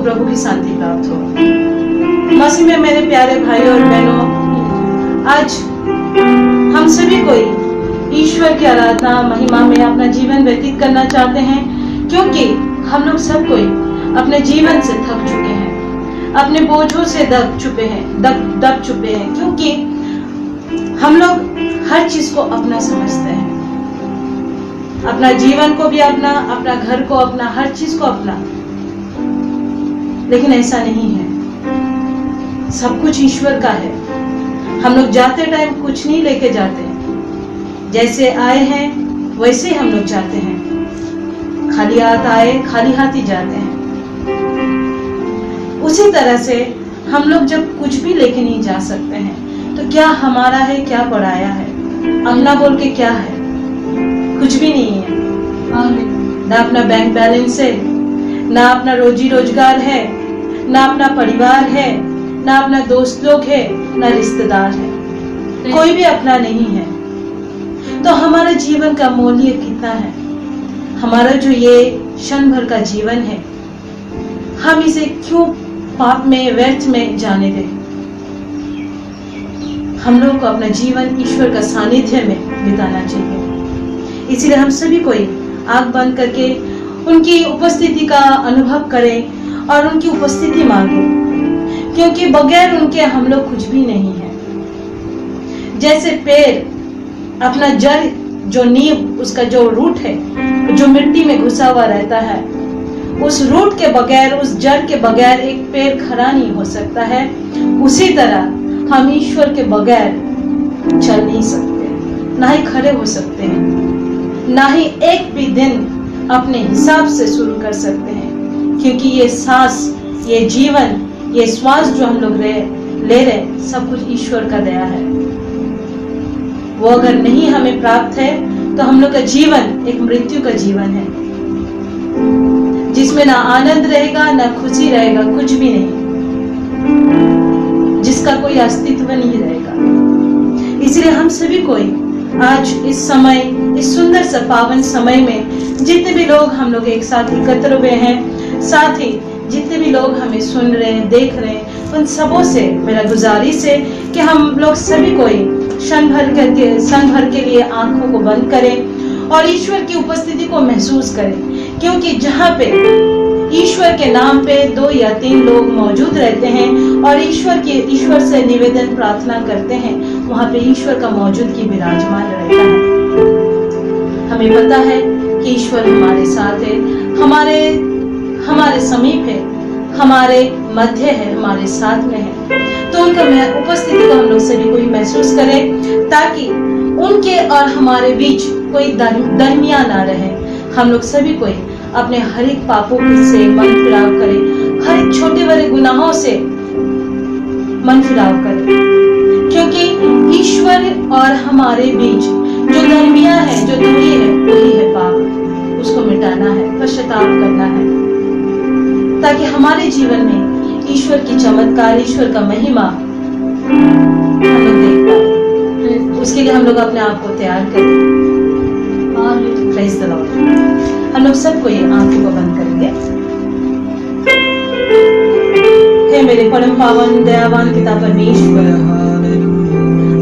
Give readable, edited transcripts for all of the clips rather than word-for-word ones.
प्रभु की शांति प्राप्त हो। मसीह में मेरे प्यारे भाइयों और बहनों, आज हम सभी कोई ईश्वर की आराधना महिमा में अपना जीवन व्यतीत करना चाहते हैं, क्योंकि हम लोग सब कोई अपने जीवन से थक चुके हैं, अपने बोझों से दब चुके हैं, क्योंकि हम लोग हर चीज को अपना समझते हैं, अपना जीवन को भी अपना घर को अपना, हर चीज को अपना। लेकिन ऐसा नहीं है, सब कुछ ईश्वर का है। हम लोग जाते टाइम कुछ नहीं लेके जाते हैं, जैसे आए हैं वैसे ही हम लोग जाते हैं, खाली हाथ आए खाली हाथ ही जाते हैं। उसी तरह से हम लोग जब कुछ भी लेके नहीं जा सकते हैं, तो क्या हमारा है, क्या पराया है, अपना बोल के क्या है? कुछ भी नहीं है। ना अपना बैंक बैलेंस है, ना अपना रोजी रोजगार है, ना अपना परिवार है, ना अपना दोस्त लोग है, ना रिश्तेदार है, कोई भी अपना नहीं है। तो हमारा जीवन का मूल्य कितना है? हमारा जो ये क्षण भर का जीवन है, हम इसे क्यों पाप में, व्यर्थ में जाने दें? हम लोग को अपना जीवन ईश्वर का सानिध्य में बिताना चाहिए। इसीलिए हम सभी कोई आंख बंद करके उनकी उपस्थिति का अनुभव करें और उनकी उपस्थिति मांगें, क्योंकि बगैर उनके हम लोग कुछ भी नहीं है। जैसे पेड़ अपना जड़, जो नींव, उसका जो रूट है, जो मिट्टी में घुसा हुआ रहता है, उस रूट के बगैर, उस जड़ के बगैर एक पेड़ खड़ा नहीं हो सकता है। उसी तरह हम ईश्वर के बगैर चल नहीं सकते, ना ही खड़े हो सकते हैं, ना ही एक भी दिन अपने हिसाब से शुरू कर सकते हैं, क्योंकि ये सांस, ये जीवन, ये श्वास जो हम लोग ले रहे, सब कुछ ईश्वर का दया है। वो अगर नहीं हमें प्राप्त है, तो हम लोग का जीवन एक मृत्यु का जीवन है, जिसमें ना आनंद रहेगा, ना खुशी रहेगा, कुछ भी नहीं, जिसका कोई अस्तित्व नहीं रहेगा। इसलिए हम सभी कोई आज इस समय, इस सुंदर सा पावन समय में, जितने भी लोग हम लोग एक साथ एकत्र हुए हैं, साथ ही जितने भी लोग हमें सुन रहे हैं, देख रहे हैं, उन सबों से मेरा गुजारिश है कि हम लोग सभी कोई क्षण भर के लिए आंखों को बंद करें और ईश्वर की उपस्थिति को महसूस करें, क्योंकि जहाँ पे ईश्वर के नाम पे 2 या 3 लोग मौजूद रहते हैं और ईश्वर से निवेदन प्रार्थना करते हैं, वहाँ पे ईश्वर का मौजूदगी विराजमान रहता है। हमें पता है कि ईश्वर हमारे साथ है, हमारे समीप है, हमारे मध्य है, हमारे साथ में है। तो उनका उपस्थिति को हम लोग सभी कोई महसूस करें, ताकि उनके और हमारे बीच कोई दरमियान ना रहे। हम लोग सभी कोई अपने हर एक पापों से मन फिराव करें, हर एक छोटे बड़े गुनाहों से मन फिराव करें, क्योंकि ईश्वर और हमारे बीच जो दरमिया है, जो दूरी है, वही है पाप। उसको मिटाना है, पश्चाताप करना है, ताकि हमारे जीवन में ईश्वर की चमत्कार, ईश्वर का महिमा हम लोग देख पाए। उसके लिए हम लोग अपने आप को तैयार करें। Praise the Lord. हम लोग सबको ये आंखों को बंद करेंगे। हे मेरे परम पावन दयावान पिता परमेश्वर,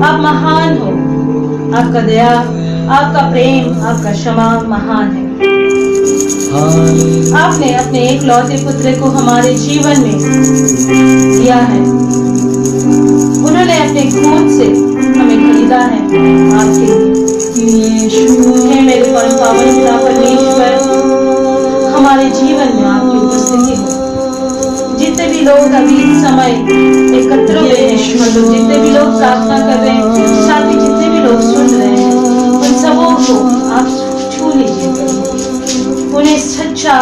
आप महान हो, आपका दया, आपका प्रेम, आपका क्षमा महान है। आपने अपने एक लौते पुत्र को हमारे जीवन में दिया है, उन्होंने अपने खून से हमें खरीदा है आपके लिए। हे मेरे परम पावन पिता परमेश्वर, हमारे जीवन में आपकी उपस्थिति हो। जितने भी लोग अभी इस समय एकत्र हुए हैं, मतलब जितने भी लोग प्रार्थना कर रहे हैं, साथ ही जितने भी लोग सुन रहे हैं, उन सबों को आप छू लीजिए, उन्हें सच्चा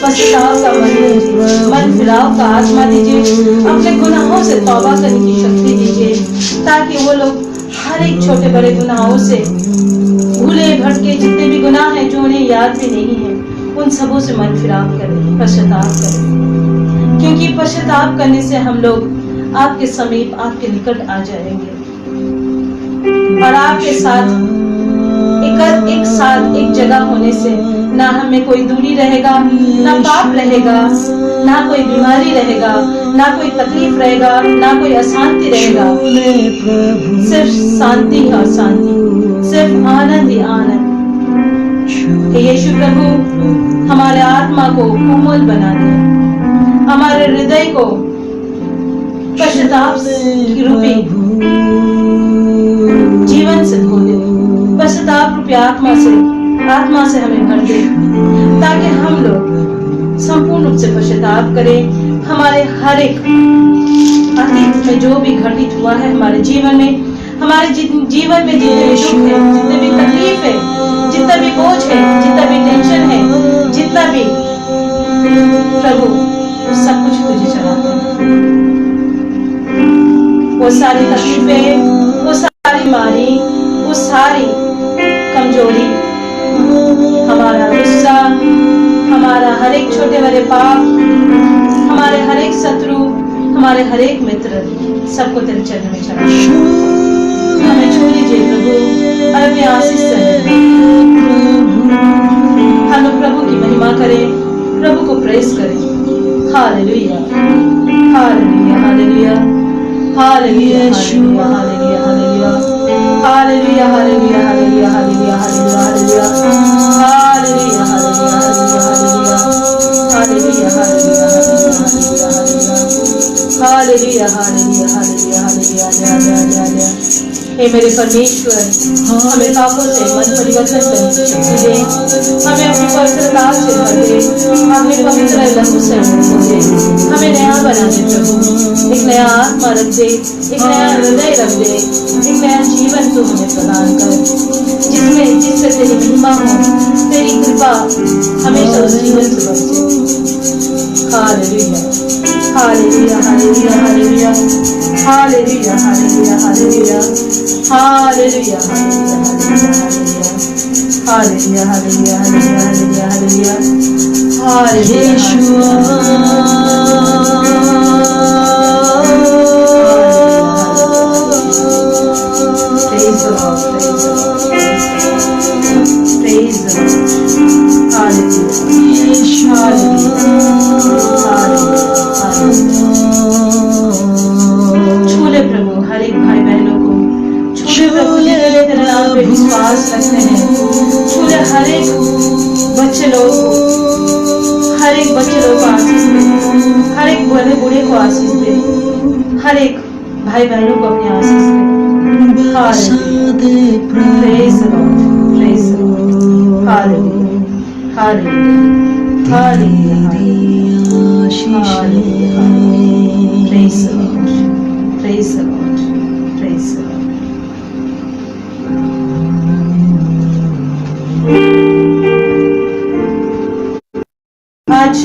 पश्चाताप का मन फिराव का आत्मा दीजिए, अपने गुनाहों से तौबा करने की शक्ति दीजिए, ताकि वो लोग हर एक छोटे बड़े गुनाहों से, भूले भटके जितने भी गुनाह हैं जो उन्हें याद भी नहीं है, उन सबों से मन फिराव करें, पश्चाताप करें, क्योंकि पश्चाताप करने से हम लोग आपके समीप, आपके निकट आ जाएंगे और आपके साथ एक जगह होने से ना हमें कोई दूरी रहेगा, ना पाप रहेगा, ना कोई बीमारी रहेगा, ना कोई तकलीफ रहेगा, ना कोई अशांति रहेगा। सिर्फ शांति ही शांति, सिर्फ आनंद ही आनंद। कि यीशु प्रभु हमारे आत्मा को कोमल बना दे, हमारे हृदय को पश्चाताप की रूपी जीवन से धो दे, पश्चाताप रूपी आत्मा से हमें भर दे, ताकि हम लोग संपूर्ण रूप से पश्चाताप करें। हमारे हर एक अतीत में जो भी घटित हुआ है हमारे जीवन में, हमारे जीवन में जितने भी दुख है, जितने भी तकलीफ है, जितना भी बोझ है, जितना भी टेंशन है, जितना भी, प्रभु सब कुछ तुझे चढ़ाते हैं। वो सारी तकलीफें, वो सारी मारी, वो सारी कमजोरी, हमारा गुस्सा, हमारा हर एक छोटे बड़े पाप, हमारे हर एक शत्रु, हमारे हर एक मित्र, सबको तेरे चरण में चढ़ा हमें छू लीजिए प्रभु और अपने आशीष से हम लोग प्रभु की महिमा करें, प्रभु को प्रेस करें। Hallelujah, hallelujah, hallelujah, hallelujah, hallelujah, hallelujah, hallelujah, hallelujah, hallelujah, hallelujah, hallelujah, hallelujah, hallelujah, hallelujah, hallelujah, hallelujah. हे मेरे परमेश्वर, हमें पापों से मन परिवर्तन करने की शक्ति दे, हमें अपनी पवित्रता से भर दे, अपने पवित्र लहू से धो दे, हमें नया बना दे प्रभु, एक नया आत्मा रख दे, एक नया हृदय रख दे, एक नया जीवन तू हमें प्रदान कर, जिससे तेरी महिमा हो, तेरी कृपा हमेशा उस जीवन से बरसे। Hallelujah, hallelujah, hallelujah, hallelujah, hallelujah, hallelujah, hallelujah, hallelujah, hallelujah, hallelujah, hallelujah, hallelujah, hallelujah, Praise the Lord, praise the Lord, praise the Lord, hallelujah, hallelujah, छूले प्रभु हर एक भाई बहनों को, छूले प्रभु जितने तेरे नाम पे विश्वास रखते हैं, छूले हर एक बच्चे लोग को, हर एक बच्चे लोग को आशीष दे, हर एक बड़े बूढ़े को आशीष दे, हर एक भाई बहनों को अपनी आशीष दे। Hallelujah, praise the Lord, praise the Lord, hallelujah, hallelujah, hallelujah, hallelujah, praise the Lord, praise the Lord, praise the Lord. आज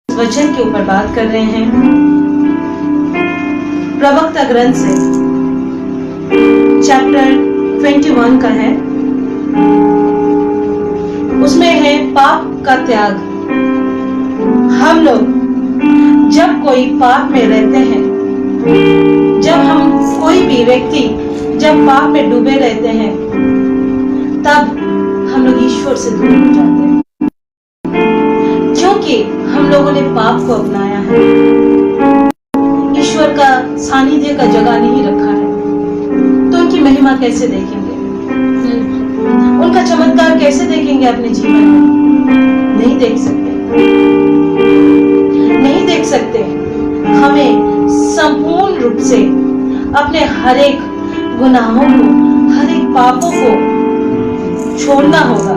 वचन के ऊपर बात कर रहे हैं, प्रवक्ता ग्रंथ से चैप्टर 21 का है, उसमें है पाप का त्याग। हम लोग जब कोई पाप में रहते हैं, जब हम कोई भी व्यक्ति जब पाप में डूबे रहते हैं, तब हम लोग ईश्वर से दूर हो जाते हैं, क्योंकि हम लोगों ने पाप को अपनाया है, ईश्वर का सानिध्य का जगह नहीं रखा है, तो उनकी महिमा कैसे देखेंगे, उनका चमत्कार कैसे देखेंगे अपने जीवन में? नहीं देख सकते, नहीं देख सकते। हमें संपूर्ण रूप से अपने हर एक गुनाहों को, हर एक पापों को छोड़ना होगा,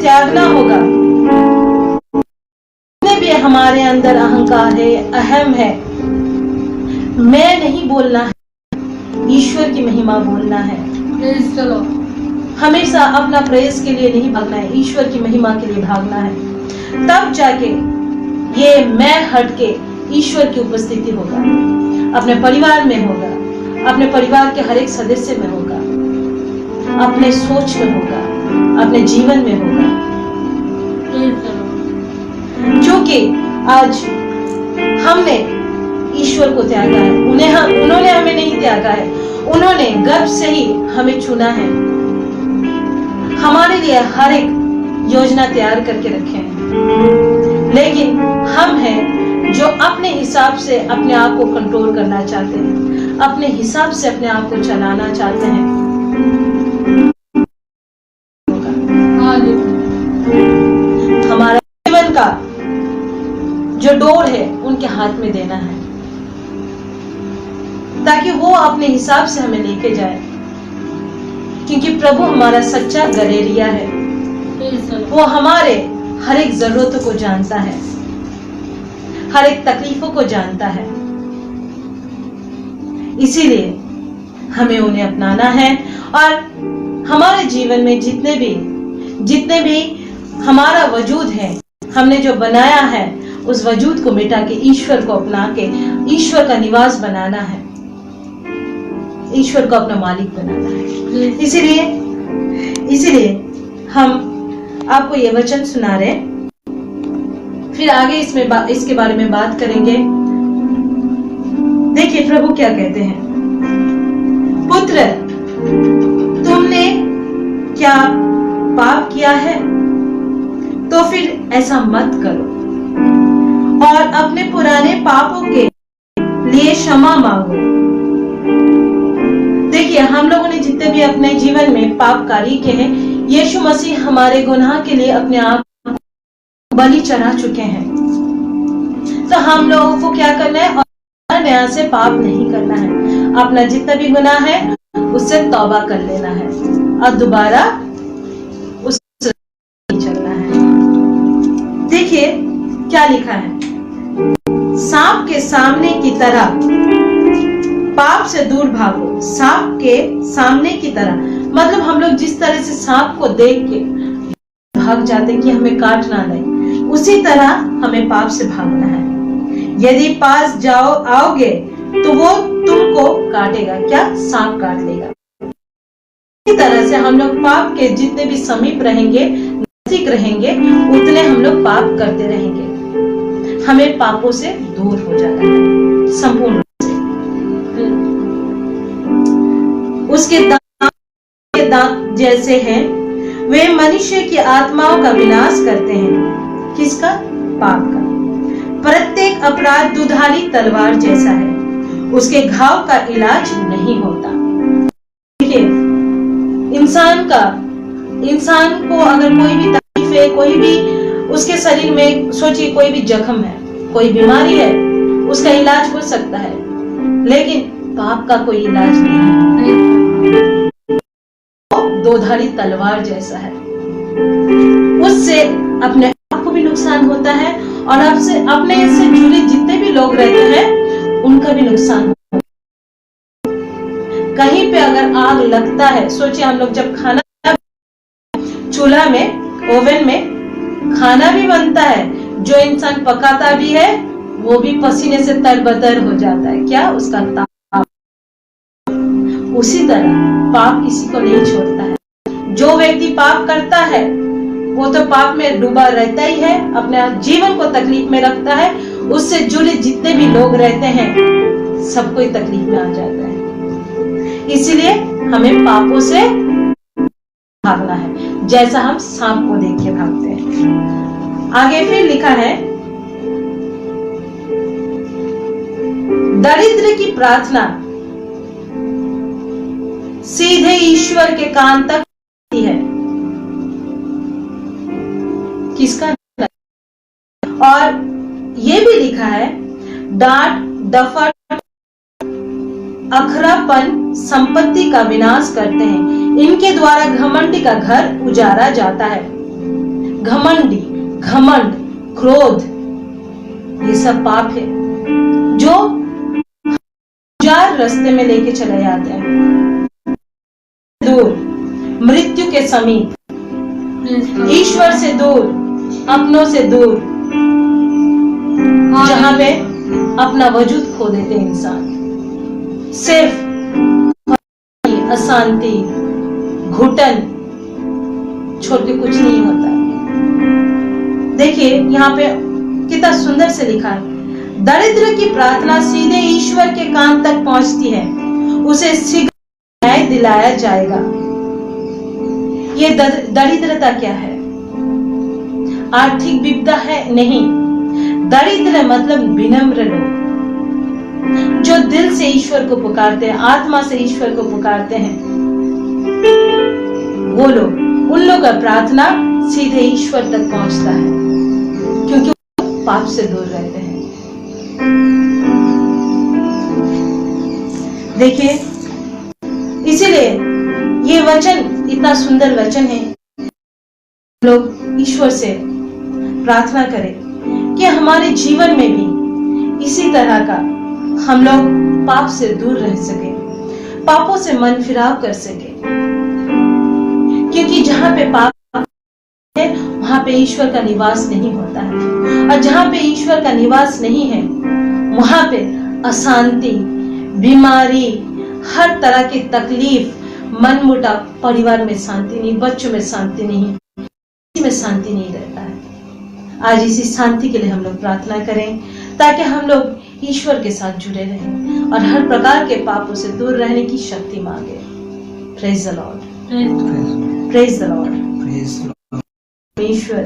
त्यागना होगा। जितने भी हमारे अंदर अहंकार है, अहम है, मैं नहीं बोलना है, ईश्वर की महिमा बोलना है। चलो, हमेशा अपना प्रेस के लिए नहीं भागना है, ईश्वर की महिमा के लिए भागना है। तब जाके ये मैं हट के ईश्वर की उपस्थिति होगा, अपने परिवार में होगा, अपने परिवार के हर एक सदस्य में होगा, अपने सोच में होगा, अपने जीवन में होगा। क्योंकि आज हमने ईश्वर को त्यागा है, उन्होंने हमें नहीं त्यागा है, उन्होंने गर्भ से ही हमें चुना है। हमारे लिए हर एक योजना तैयार करके रखे हैं, लेकिन हम हैं जो अपने हिसाब से अपने आप को कंट्रोल करना चाहते हैं, अपने हिसाब से अपने आप को चलाना चाहते हैं। हमारा जीवन का जो डोर है उनके हाथ में देना है, ताकि वो अपने हिसाब से हमें लेके जाए, क्योंकि प्रभु हमारा सच्चा गलेरिया है। वो हमारे हर एक जरूरतों को जानता है, हर एक तकलीफों को जानता है। इसीलिए हमें उन्हें अपनाना है और हमारे जीवन में जितने भी हमारा वजूद है, हमने जो बनाया है, उस वजूद को मिटा के ईश्वर को अपना के ईश्वर का निवास बनाना है, ईश्वर को अपना मालिक बनाना है। इसीलिए हम आपको ये वचन सुना रहे, फिर आगे इसके बारे में बात करेंगे। देखिए प्रभु क्या कहते हैं, पुत्र तुमने क्या पाप किया है तो फिर ऐसा मत करो और अपने पुराने पापों के लिए क्षमा मांगो। देखिए हम लोगों ने जितने भी अपने जीवन में पाप कार्य किए हैं, यीशु मसीह हमारे गुनाह के लिए अपने आप बलि चढ़ा चुके हैं। तो हम लोगों को क्या करना है, और नया से पाप नहीं करना है। अपना जितना भी गुनाह है उससे तौबा कर लेना है और दोबारा उससे चलना है। देखिए क्या लिखा है, सांप के सामने की तरह पाप से दूर भागो। सांप के सामने की तरह मतलब हम लोग जिस तरह से सांप को देख के भाग जाते हैं कि हमें काट ना ले, उसी तरह हमें पाप से भागना है। यदि पास आओगे तो वो तुमको काटेगा, क्या सांप काट लेगा। इसी तरह से हम लोग पाप के जितने भी समीप रहेंगे, नजदीक रहेंगे, उतने हम लोग पाप करते रहेंगे। हमें पापों से दूर हो जाना है संपूर्ण रूप से। उसके दांत जैसे हैं, वे मनुष्य की आत्माओं का विनाश करते हैं। किसका? पाप का। प्रत्येक अपराध दुधारी तलवार जैसा है, उसके घाव का इलाज नहीं होता। देखिए इंसान को अगर कोई भी तकलीफ है, कोई भी उसके शरीर में, सोचिए कोई भी जख्म है, कोई बीमारी है, उसका इलाज हो सकता है, लेकिन पाप का कोई इलाज नहीं है। दोधारी तलवार जैसा है, उससे अपने आप को भी नुकसान होता है और आपसे अपने से जुड़े जितने भी लोग रहते हैं उनका भी नुकसान होता है। कहीं पे अगर आग लगता है, सोचिए हम लोग जब खाना चूल्हा में, ओवन में खाना भी बनता है, जो इंसान पकाता भी है वो भी पसीने से तरबतर हो जाता है, क्या? उसका ताप। उसी तरह पाप किसी को नहीं छोड़ता है। जो व्यक्ति पाप करता है वो तो पाप में डूबा रहता ही है, अपने जीवन को तकलीफ में रखता है, उससे जुड़े जितने भी लोग रहते हैं सबको तकलीफ में आ जाता है। इसीलिए हमें पापों से भागना है, जैसा हम सांप को देख के भागते हैं। आगे फिर लिखा है, दरिद्र की प्रार्थना सीधे ईश्वर के कान तक है। किसका? और ये भी लिखा है, डांट डफट अखरापन संपत्ति का विनाश करते हैं, इनके द्वारा घमंडी का घर उजाड़ा जाता है। घमंडी, घमंड, क्रोध, ये सब पाप है जो उजाड़ रास्ते में लेके चले जाते हैं। दूर, मृत्यु के समीप, ईश्वर से दूर, अपनों से दूर, जहां पे अपना वजूद खो देते इंसान। सिर्फ अशांति, घुटन छोड़ के कुछ नहीं होता। देखिए यहाँ पे कितना सुंदर से लिखा है, दरिद्र की प्रार्थना सीधे ईश्वर के कान तक पहुंचती है, उसे शीघ्र न्याय दिलाया जाएगा। ये दरिद्रता क्या है? आर्थिक विपदा है? नहीं। दरिद्र मतलब विनम्र लोग, जो दिल से ईश्वर को पुकारते हैं, आत्मा से ईश्वर को पुकारते हैं, वो लोग, उन लोगों का प्रार्थना सीधे ईश्वर तक पहुंचता है, क्योंकि वो पाप से दूर रहते हैं। देखिए, इसीलिए ये वचन इतना सुंदर वचन है। लोग ईश्वर से प्रार्थना करें कि हमारे जीवन में भी इसी तरह का हम लोग पाप से दूर रह सके, पापों से मन फिराव कर सके, क्योंकि जहां पे पाप है वहां पे ईश्वर का निवास नहीं होता है, और जहां पे ईश्वर का निवास नहीं है वहां पे अशांति, बीमारी, हर तरह की तकलीफ, मनमुटाव, परिवार में शांति नहीं, बच्चों में शांति नहीं, किसी में शांति नहीं रहता है। आज इसी शांति के लिए हम लोग प्रार्थना करें, ताकि हम लोग ईश्वर के साथ जुड़े रहें और हर प्रकार के पापों से दूर रहने की शक्ति मांगे। Praise the Lord, praise the Lord. ईश्वर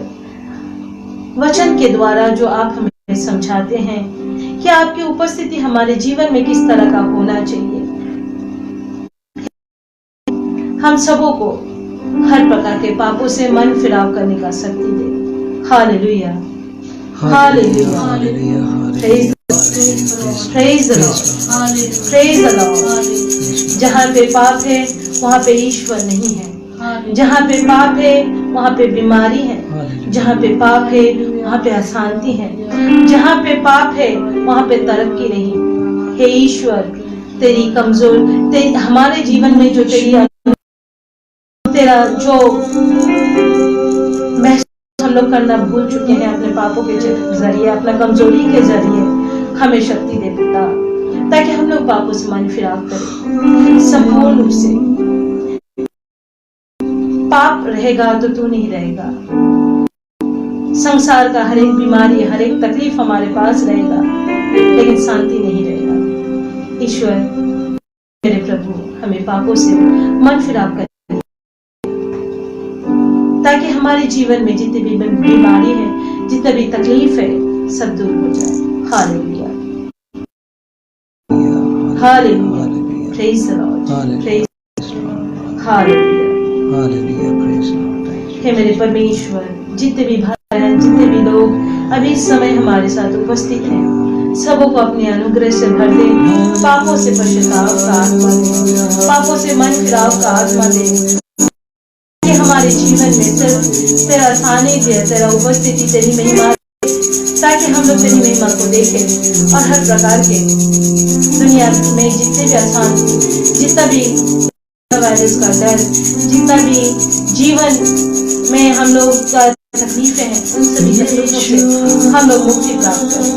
वचन के द्वारा जो आप हमें समझाते हैं कि आपकी उपस्थिति हमारे जीवन में किस तरह का होना चाहिए, हम सबों को हर प्रकार के पापों से मन फिराव करने का शक्ति दे। Hallelujah, hallelujah, praise the Lord, praise the Lord. जहाँ पे पाप है वहाँ पे ईश्वर नहीं है, जहाँ पे पाप है वहाँ पे बीमारी है, जहाँ पे पाप है वहाँ पे अशांति है, जहाँ पे पाप है वहाँ पे तरक्की नहीं। हे ईश्वर, तेरी कमजोर, हमारे जीवन में जो तेरा जो महसूस हम लोग करना भूल चुके हैं अपने पापों के जरिए, अपना कमजोरी के जरिए, हमें शक्ति दे पिता, ताकि हम लोग पापों से मन फिराव करें संपूर्ण रूप से। पाप रहेगा तो तू नहीं रहेगा, संसार का हर एक बीमारी, हर एक तकलीफ हमारे पास रहेगा, लेकिन शांति नहीं रहेगा। ईश्वर मेरे प्रभु, हमें पापों से मन फिराव करें, ताकि हमारे जीवन में जितनी भी बीमारी है, जितनी भी तकलीफ है, सब दूर हो जाए। Hallelujah, hallelujah, praise the Lord, praise, hallelujah, hallelujah, praise Lord. हे मेरे परमेश्वर, जितने भी भाई बहन, जितने भी लोग अभी इस समय हमारे साथ उपस्थित हैं, सबों को अपने अनुग्रह से भर दे, पापों से पश्चाताप का आत्मा दे, पापों से मन फिराव का आत्मा दे, हमारे जीवन में सिर्फ तेरा सानिध्य, तेरा उपस्थिति, तेरी महिमा, ताकि हम लोग तेरी महिमा को देखें और हर प्रकार के दुनिया में जितने भी आसान, जितना भी वायरस का डर, जितना भी जीवन में हम लोग का तकलीफें हैं, उन सभी तकलीफों से हम लोग मुक्ति प्राप्त करें।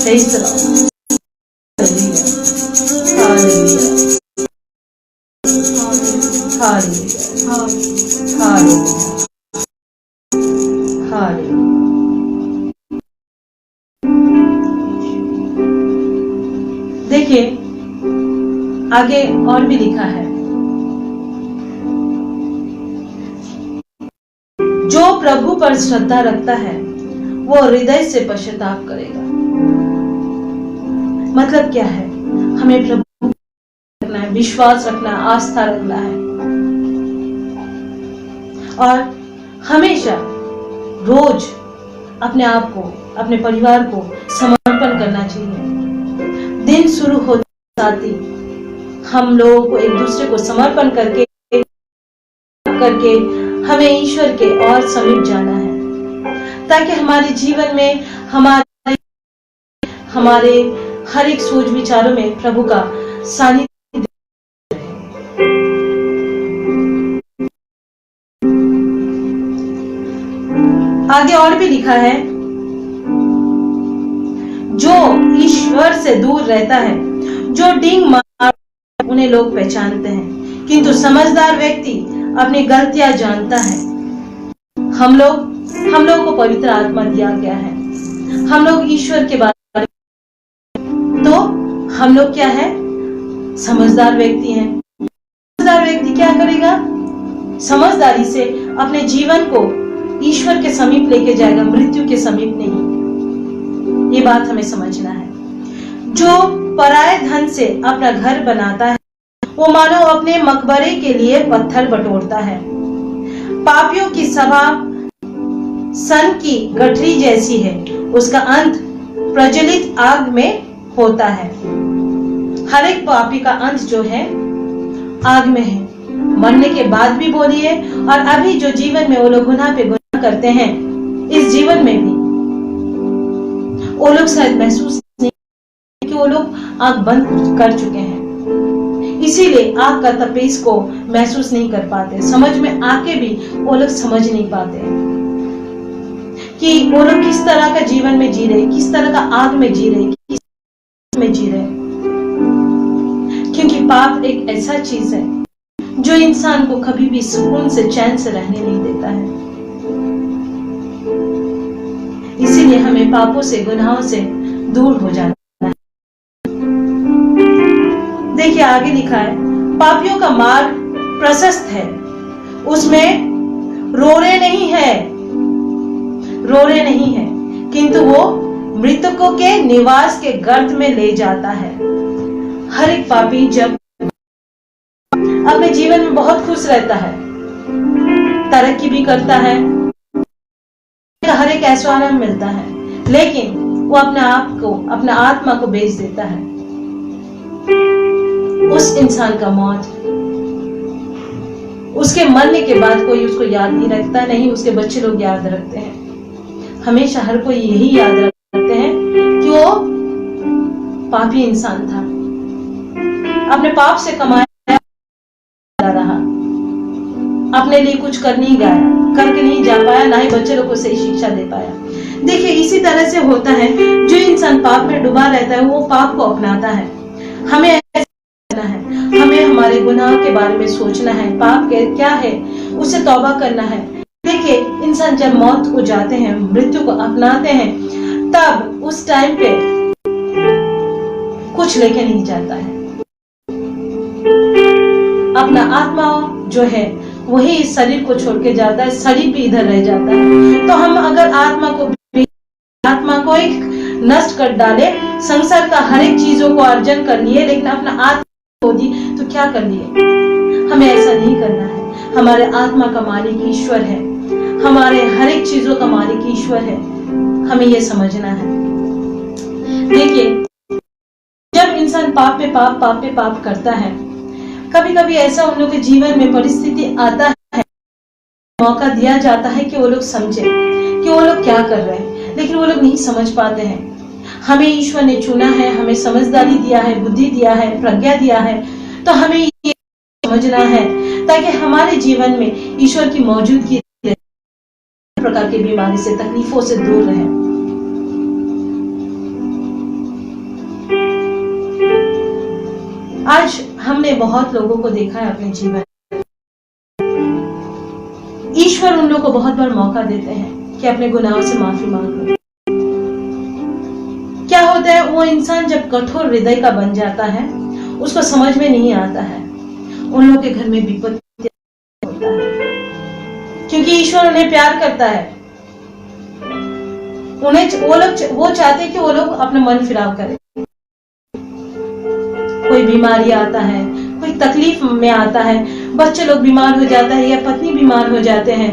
Praise the Lord, hallelujah, hallelujah, hallelujah, hallelujah. देखिए, आगे और भी लिखा है, जो प्रभु पर श्रद्धा रखता है वो हृदय से पश्चाताप करेगा। मतलब क्या है? हमें प्रभु रखना है, विश्वास रखना है, आस्था रखना है और हमेशा रोज अपने आप को, अपने परिवार को समर्पण करना चाहिए। दिन शुरू होते साथ ही हम लोगों को एक दूसरे को समर्पण करके हमें ईश्वर के और समीप जाना है, ताकि हमारे जीवन में हमारे हर एक सोच विचारों में प्रभु का सानिध्य रहे। आगे और भी लिखा है, जो ईश्वर से दूर रहता है, जो डींग मार, उन्हें लोग पहचानते हैं, किंतु समझदार व्यक्ति अपनी गलतियां जानता है। हम लोग को पवित्र आत्मा दिया गया है, हम लोग ईश्वर के बारे में, तो हम लोग क्या है? समझदार व्यक्ति हैं। समझदार व्यक्ति क्या करेगा? समझदारी से अपने जीवन को ईश्वर के समीप लेके जाएगा, मृत्यु के समीप नहीं। ये बात हमें समझना है। जो पराये धन से अपना घर बनाता है वो मानो अपने मकबरे के लिए पत्थर बटोरता है। पापियों की सभा सन की गठरी जैसी है, उसका अंत प्रज्वलित आग में होता है। हर एक पापी का अंत जो है आग में है, मरने के बाद भी बोलिए और अभी जो जीवन में वो लोग गुनाह पे गुनाह करते हैं, इस जीवन में भी वो लोग शायद महसूस नहीं कि वो लोग आंख बंद कर चुके हैं, इसीलिए आग का तपेश को महसूस नहीं कर पाते। समझ में आके भी वो लोग समझ नहीं पाते कि वो लोग किस तरह का जीवन में जी रहे, किस तरह का आग में जी रहे, किस में जी रहे। क्योंकि पाप एक ऐसा चीज है जो इंसान को कभी भी सुकून से, चैन से रहने नहीं देता है। इसीलिए हमें पापों से, गुनाहों से दूर हो जाना है। देखिए आगे लिखा है, पापियों का मार्ग प्रशस्त है, उसमें रोड़े नहीं है, किंतु वो मृतकों के निवास के गर्त में ले जाता है। हर एक पापी जब अपने जीवन में बहुत खुश रहता है, तरक्की भी करता है, हर एक ऐश्वर्य मिलता है, लेकिन वो अपने आप को, अपना आत्मा को बेच देता है। उस इंसान का मौत, उसके मरने के बाद कोई उसको याद नहीं रखता, नहीं उसके बच्चे लोग याद रखते हैं। हमेशा हर कोई यही याद रखते हैं कि वो पापी इंसान था, अपने पाप से कमाया रहा, अपने लिए कुछ करके नहीं जा पाया, ना ही बच्चे लोग को सही शिक्षा दे पाया। देखिए इसी तरह से होता है, जो इंसान पाप में डूबा रहता है वो पाप को अपनाता है। हमें ऐसा करना है, हमें हमारे गुनाह के बारे में सोचना है, पाप क्या है उससे तौबा करना है। देखिए इंसान जब मौत को जाते हैं, मृत्यु को अपनाते हैं, तब उस टाइम पे कुछ लेके नहीं जाता है। अपना आत्मा जो है वही इस शरीर को छोड़ के जाता है, शरीर भी इधर रह जाता है। तो हम अगर आत्मा को एक नष्ट कर डाले, संसार का हर एक चीजों को अर्जन कर लिए, लेकिन अपना आत्मा खो दी, तो क्या कर लिए? हमें ऐसा नहीं करना है। हमारे आत्मा का मालिक ईश्वर है, हमारे हर एक चीजों का मालिक ईश्वर है, हमें यह समझना है। देखिए जब इंसान पाप पे पाप करता है, कभी कभी ऐसा उन लोग के जीवन में परिस्थिति आता है, मौका दिया जाता है कि वो लोग समझे कि वो लोग क्या कर रहे हैं, लेकिन वो लोग नहीं समझ पाते हैं। हमें ईश्वर ने चुना है, हमें समझदारी दिया है, बुद्धि दिया है, प्रज्ञा दिया है, तो हमें ये समझना है ताकि हमारे जीवन में ईश्वर की मौजूदगी प्रकार की बीमारी से, तकलीफों से दूर रहे। आज हमने बहुत लोगों को देखा है अपने जीवन, ईश्वर उन लोगों को बहुत बार मौका देते हैं कि अपने गुनाहों से माफी मांगो। क्या होता है, वो इंसान जब कठोर हृदय का बन जाता है, उसको समझ में नहीं आता है, उन लोगों के घर में विपत्ति होता है, क्योंकि ईश्वर उन्हें प्यार करता है। वो चाहते कि वो लोग अपना मन फिराव करें। कोई बीमारी आता है, कोई तकलीफ में आता है, बच्चे लोग बीमार हो जाता है या पत्नी बीमार हो जाते हैं,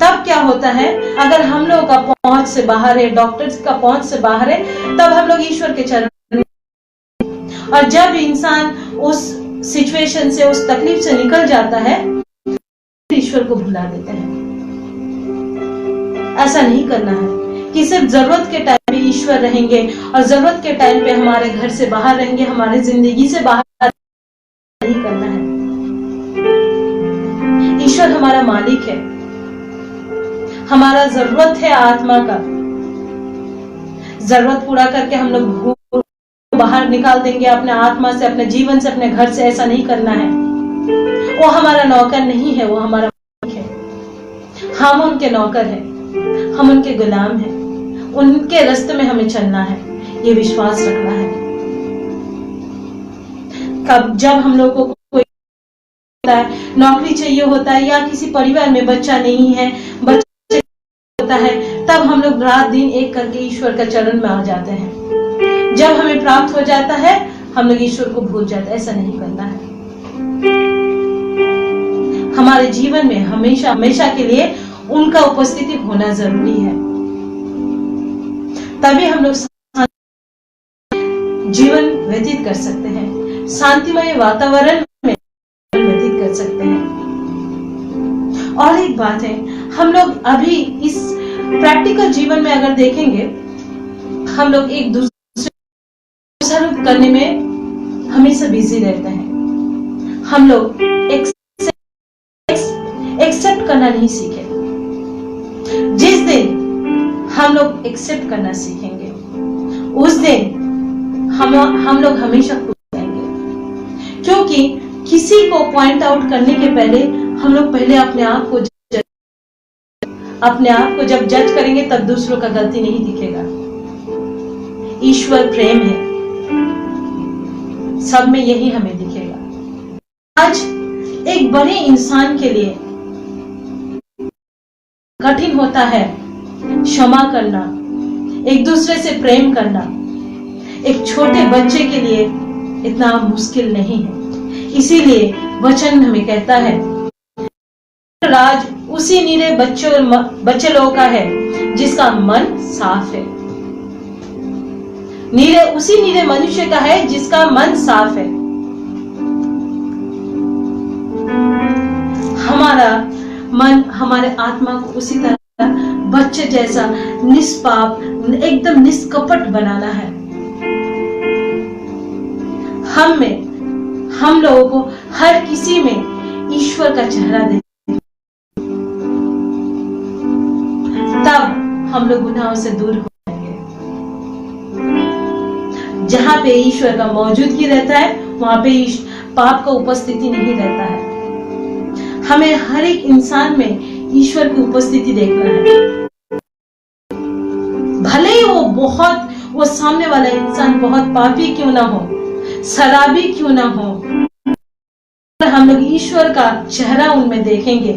तब क्या होता है, अगर हम लोग का पहुंच से बाहर है, डॉक्टर्स का पहुंच से बाहर है, तब हम लोग ईश्वर के चरण, और जब इंसान उस सिचुएशन से, उस तकलीफ से निकल जाता है, ईश्वर को भुला देते हैं। ऐसा नहीं करना है कि सिर्फ जरूरत के टाइम पे ईश्वर रहेंगे और जरूरत के टाइम पे हमारे घर से बाहर रहेंगे, हमारे जिंदगी से बाहर नहीं करना है। ईश्वर हमारा मालिक है, हमारा जरूरत है आत्मा का, जरूरत पूरा करके हम लोग भूख बाहर निकाल देंगे अपने आत्मा से, अपने जीवन से, अपने घर से। ऐसा नहीं करना है। वो हमारा नौकर नहीं है, वो हमारा मालिक है। हम उनके नौकर हैं, हम उनके गुलाम हैं, उनके रास्ते में हमें चलना है, ये विश्वास रखना है। जब हम लोगों को होता है, नौकरी चाहिए होता है, या किसी परिवार में बच्चा नहीं है, बच्चा होता है, तब हम लोग रात दिन एक करके ईश्वर का चरण में आ जाते हैं। जब हमें प्राप्त हो जाता है हम लोग ईश्वर को भूल जाते हैं। ऐसा नहीं करना है। हमारे जीवन में हमेशा हमेशा के लिए उनका उपस्थिति होना जरूरी है, तभी हम लोग जीवन व्यतीत कर सकते हैं, शांतिमय वातावरण में व्यतीत कर सकते हैं। और एक बात है, हम लोग अभी इस प्रैक्टिकल जीवन में अगर देखेंगे, हम लोग एक दूसरे को करने में हमेशा बिजी रहते हैं। हम लोग एक्सेप्ट करना नहीं सीखे। जिस दिन हम लोग एक्सेप्ट करना सीखेंगे, उस दिन हम लोग हमेशा खुश रहेंगे। क्योंकि किसी को पॉइंट आउट करने के पहले हम लोग पहले अपने आप को जब जज करेंगे, तब दूसरों का गलती नहीं दिखेगा। ईश्वर प्रेम है, सब में यही हमें दिखेगा। आज एक बड़े इंसान के लिए कठिन होता है क्षमा करना, एक दूसरे से प्रेम करना। एक छोटे बच्चे के लिए इतना मुश्किल नहीं है। इसीलिए वचन हमें कहता है, राज उसी नीरे बच्चे लोगों का है जिसका मन साफ है। उसी नीरे मनुष्य का है जिसका मन साफ है। हमारा मन, हमारे आत्मा को उसी तरह बच्चे जैसा निष्पाप, एकदम निष्कपट बनाना है। हम लोगों को हर किसी में ईश्वर का चेहरा दे, तब हम लोग गुनाहों से दूर हो जाएंगे। जहां पे ईश्वर का मौजूदगी रहता है, वहां पे पाप का उपस्थिति नहीं रहता है। हमें हर एक इंसान में ईश्वर की उपस्थिति देखना है। भले ही वो सामने वाला इंसान बहुत पापी क्यों ना हो, शराबी क्यों ना हो, हम लोग ईश्वर का चेहरा उनमें देखेंगे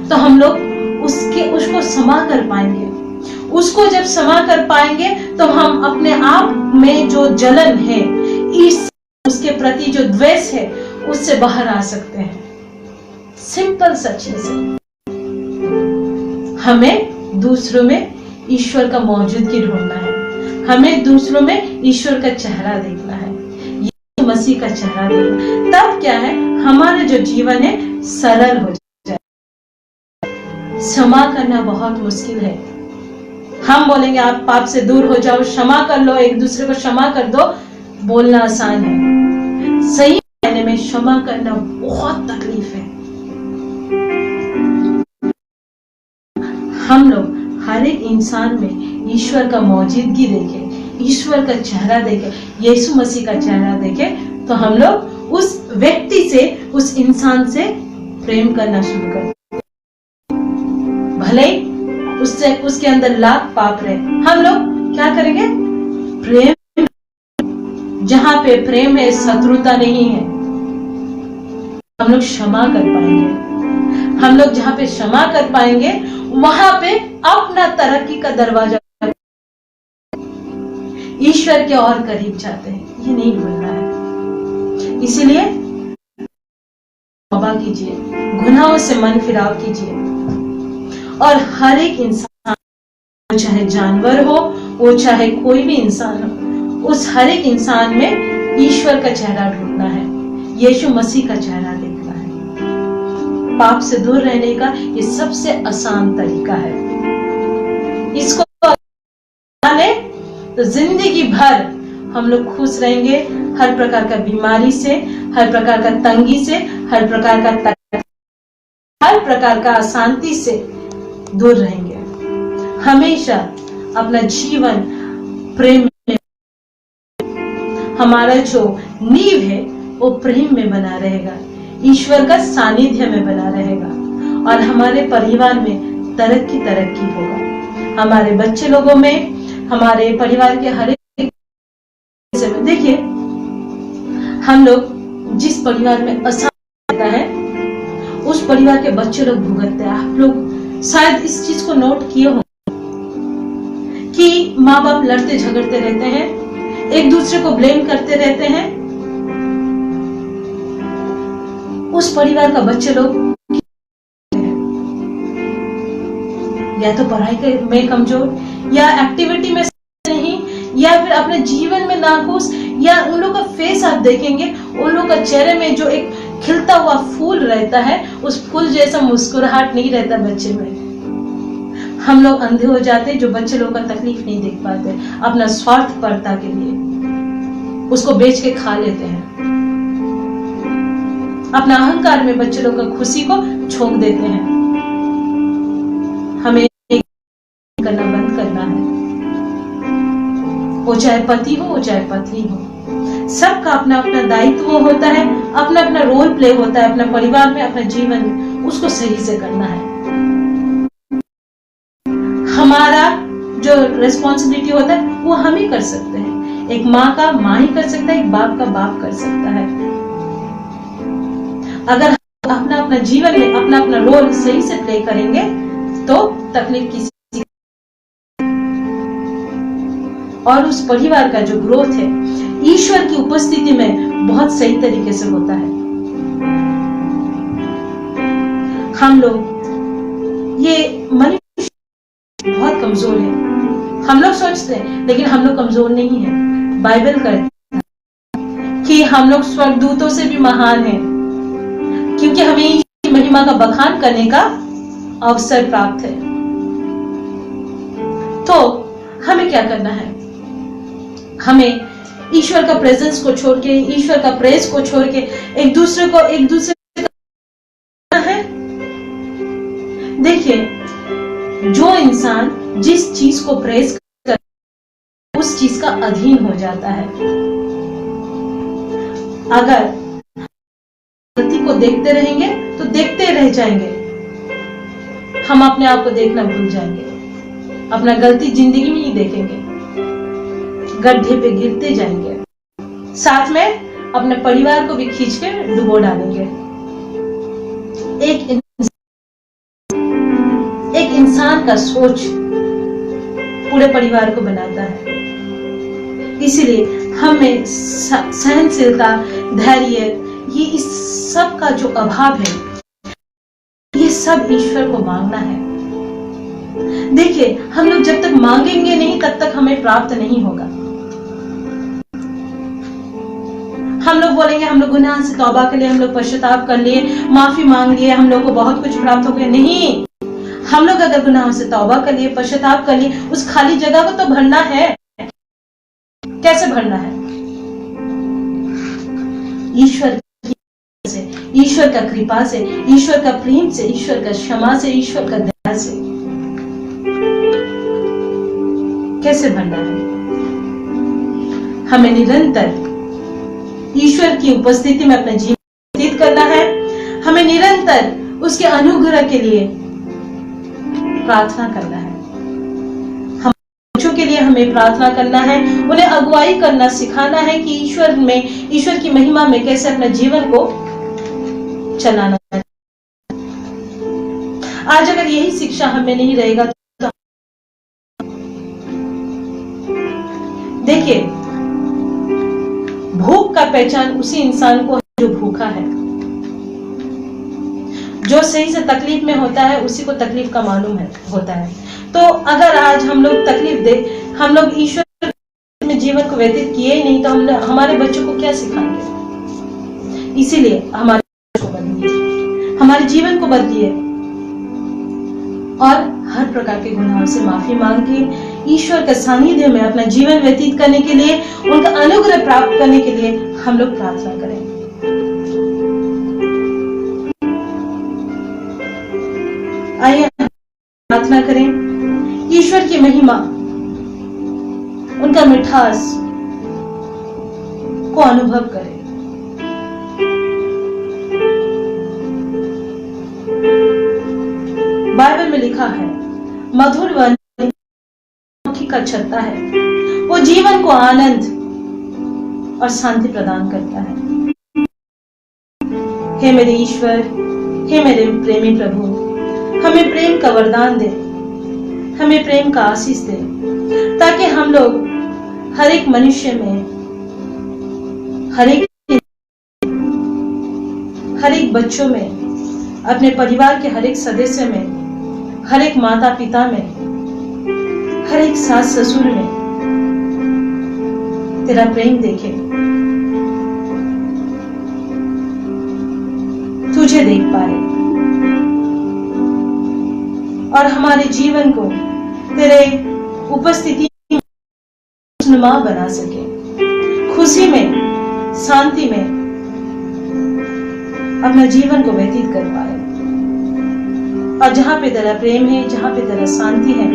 तो हम लोग उसको क्षमा कर पाएंगे। उसको जब क्षमा कर पाएंगे तो हम अपने आप में जो जलन है, उसके प्रति जो द्वेष है, उससे बाहर आ सकते हैं। सिंपल सा चीज है। हमें दूसरों में ईश्वर का मौजूदगी ढूंढना है, हमें दूसरों में ईश्वर का चेहरा देखना है, यीशु मसीह का चेहरा देखना। तब क्या है, हमारा जो जीवन है सरल हो जाए। क्षमा करना बहुत मुश्किल है। हम बोलेंगे आप पाप से दूर हो जाओ, क्षमा कर लो, एक दूसरे को क्षमा कर दो, बोलना आसान है। सही मायने में क्षमा करना बहुत तकलीफ है। हम लोग हर एक इंसान में ईश्वर का मौजूदगी देखे, ईश्वर का चेहरा देखे, यीशु मसीह का चेहरा देखे, तो हम लोग उस व्यक्ति से, उस इंसान से प्रेम करना शुरू कर। भले उसके अंदर लाख पाप रहे, हम लोग क्या करेंगे, प्रेम। जहां पे प्रेम है, शत्रुता नहीं है, हम लोग क्षमा कर पाएंगे। हम लोग जहां पे क्षमा कर पाएंगे, वहां पे अपना तरक्की का दरवाजा, ईश्वर के और करीब जाते हैं। ये नहीं भूलना है। इसीलिए तौबा कीजिए, गुनाहों से मन फिराव कीजिए। और हर एक इंसान, वो चाहे जानवर हो, वो चाहे कोई भी इंसान हो, उस हर एक इंसान में ईश्वर का चेहरा ढूंढना है, यीशु मसीह का चेहरा देखना है। पाप से दूर रहने का ये सबसे आसान तरीका है। इसको ले तो जिंदगी भर हम लोग खुश रहेंगे। हर प्रकार का बीमारी से, हर प्रकार का तंगी से, हर प्रकार का अशांति से दूर रहेंगे। हमेशा अपना जीवन प्रेम में, हमारा जो नींव है वो प्रेम में बना रहेगा, ईश्वर का सानिध्य में बना रहेगा। और हमारे परिवार में तरक्की होगा। हमारे बच्चे लोगों में, हमारे परिवार के हर एक देखिए, हम लोग जिस परिवार में अशांति रहता है, परिवार के बच्चे लोग भुगतते हैं। आप लोग शायद इस चीज को नोट किए हो कि माँ बाप लड़ते झगड़ते रहते हैं, एक दूसरे को ब्लेम करते रहते हैं। उस परिवार का बच्चे लोग या तो पढ़ाई में कमजोर, या एक्टिविटी में नहीं, या फिर अपने जीवन में नाखुश, या उन लोग का फेस आप देखेंगे, उन लोग का चेहरे में जो एक खिलता हुआ फूल रहता है, उस फूल जैसा मुस्कुराहट नहीं रहता बच्चे में। हम लोग अंधे हो जाते जो बच्चे लोग का तकलीफ नहीं देख पाते, अपना स्वार्थपरता के लिए उसको बेच के खा लेते हैं। अपना अहंकार में बच्चे लोग का खुशी को छोंक देते हैं। हमें करना बंद करना है। वो चाहे पति हो, वो चाहे पत्नी हो, सबका अपना अपना दायित्व होता है, अपना अपना रोल प्ले होता है अपना परिवार में, अपना जीवन में, उसको सही से करना है। हमारा जो रिस्पॉन्सिबिलिटी होता है वो हम ही कर सकते हैं। एक माँ का माँ ही कर सकता है, एक बाप का बाप कर सकता है। अगर अपना अपना जीवन में अपना अपना रोल सही से प्ले करेंगे तो तकलीफ किसी और उस परिवार का जो ग्रोथ है ईश्वर की उपस्थिति में बहुत सही तरीके से होता है। हम लोग ये मनुष्य बहुत कमजोर है, हम लोग सोचते हैं, लेकिन हम लोग कमजोर नहीं है। बाइबल कहती है कि हम लोग स्वर्गदूतों से भी महान हैं, क्योंकि हमें ईश्वर की महिमा का बखान करने का अवसर प्राप्त है। तो हमें क्या करना है? हमें ईश्वर का प्रेजेंस को छोड़ के, ईश्वर का प्रेज को छोड़ के एक दूसरे है। देखिए, जो इंसान जिस चीज को प्रेज कर उस चीज का अधीन हो जाता है। अगर गलती को देखते रहेंगे तो देखते रह जाएंगे, हम अपने आप को देखना भूल जाएंगे, अपना गलती जिंदगी में ही देखेंगे, गड्ढे पे गिरते जाएंगे, साथ में अपने परिवार को भी खींच के डुबो डालेंगे। एक इंसान का सोच पूरे परिवार को बनाता है। इसीलिए हमें सहनशीलता, धैर्य, ये इस सब का जो अभाव है, ये सब ईश्वर को मांगना है। देखिए, हम लोग जब तक मांगेंगे नहीं तब तक हमें प्राप्त नहीं होगा। हम लोग बोलेंगे हम लोग गुनाह से तौबा कर लिए, हम लोग पश्चाताप कर लिए, माफी मांग लिए, हम लोग को बहुत कुछ प्राप्त हो गया। नहीं, हम लोग अगर गुनाह से तौबा कर लिए, पश्चाताप कर लिए, उस खाली जगह को तो भरना है। कैसे भरना है? ईश्वर से, ईश्वर का कृपा से, ईश्वर का प्रेम से, ईश्वर का क्षमा से, ईश्वर का दया से। कैसे भरना है? हमें निरंतर ईश्वर की उपस्थिति में अपना जीवन व्यतीत करना है। हमें निरंतर उसके अनुग्रह के लिए प्रार्थना करना है। हम बच्चों के लिए हमें प्रार्थना करना है, उन्हें अगुवाई करना सिखाना है कि ईश्वर की महिमा में कैसे अपने जीवन को चलाना है। आज अगर यही शिक्षा हमें नहीं रहेगा तो देखिए, भूख का पहचान उसी इंसान को है जो भूखा है। जो सही से तकलीफ में होता है उसी को तकलीफ का मालूम होता है। तो अगर आज हम लोग तकलीफ दे, हम लोग ईश्वर में जीवन को व्यतीत किए ही नहीं, तो हम हमारे बच्चों को क्या सिखाएंगे? इसीलिए हमारे हमारे जीवन को बदलिए और हर प्रकार के गुनाहों से माफी मांग के ईश्वर के सानिध्य में अपना जीवन व्यतीत करने के लिए, उनका अनुग्रह प्राप्त करने के लिए हम लोग प्रार्थना करें। आइए प्रार्थना करें। ईश्वर की महिमा, उनका मिठास को अनुभव करें। बाइबल में लिखा है, मधुर वन का छत्ता है, वो जीवन को आनंद और शांति प्रदान करता है। हे मेरे ईश्वर, हे मेरे प्रेमी प्रभु, हमें प्रेम का वरदान दे, हमें प्रेम का आशीष दे, ताकि हम लोग हर एक मनुष्य में, हर एक बच्चों में, अपने परिवार के हर एक सदस्य में, हर एक माता पिता में, हर एक सास ससुर में तेरा प्रेम देखे, तुझे देख पाए और हमारे जीवन को तेरे उपस्थिति नुमा बना सके, खुशी में, शांति में अपना जीवन को व्यतीत कर पाए। और जहां पे तेरा प्रेम है, जहां पे तेरा शांति है,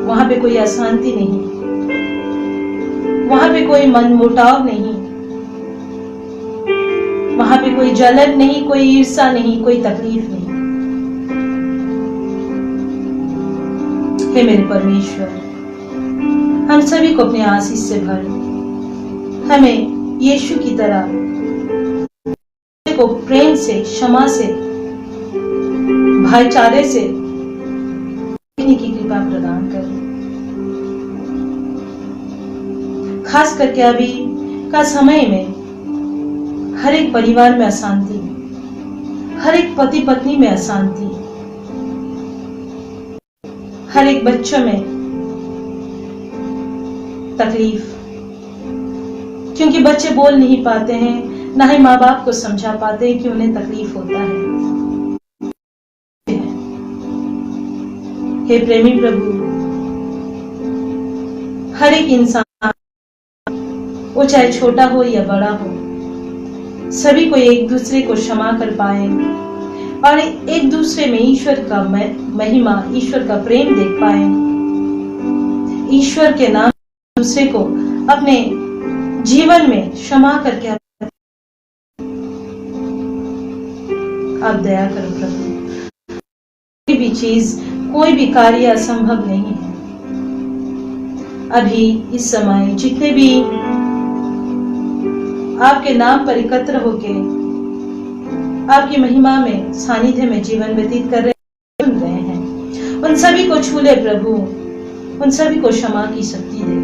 वहां पे कोई अशांति नहीं, वहां पे कोई मनमुटाव नहीं, वहां पे कोई जलन नहीं, कोई ईर्ष्या नहीं, कोई तकलीफ नहीं। हे मेरे परमेश्वर, हम सभी को अपने आशीष से भर, हमें यीशु की तरह को प्रेम से, क्षमा से, भाईचारे से जीने की कृपा प्रदान कर। खास करके अभी का समय में हर एक परिवार में अशांति, हर एक पति पत्नी में अशांति, हर एक बच्चों में तकलीफ, क्योंकि बच्चे बोल नहीं पाते हैं, ना ही माँ बाप को समझा पाते हैं कि उन्हें तकलीफ होता है। हे प्रेमी प्रभु, हर एक इंसान, वो चाहे छोटा हो या बड़ा हो, सभी को एक दूसरे को क्षमा कर पाए और एक दूसरे में ईश्वर का महिमा, ईश्वर का प्रेम देख पाए, ईश्वर के नाम दूसरे को अपने जीवन में क्षमा करके आप दया करो प्रभु। कोई भी चीज, कोई भी कार्य असंभव नहीं है। अभी इस समय जितने भी आपके नाम पर एकत्र होके आपकी महिमा में, सानिध्य में जीवन व्यतीत कर रहे हैं, उन सभी को छू ले प्रभु, उन सभी को क्षमा की शक्ति दे,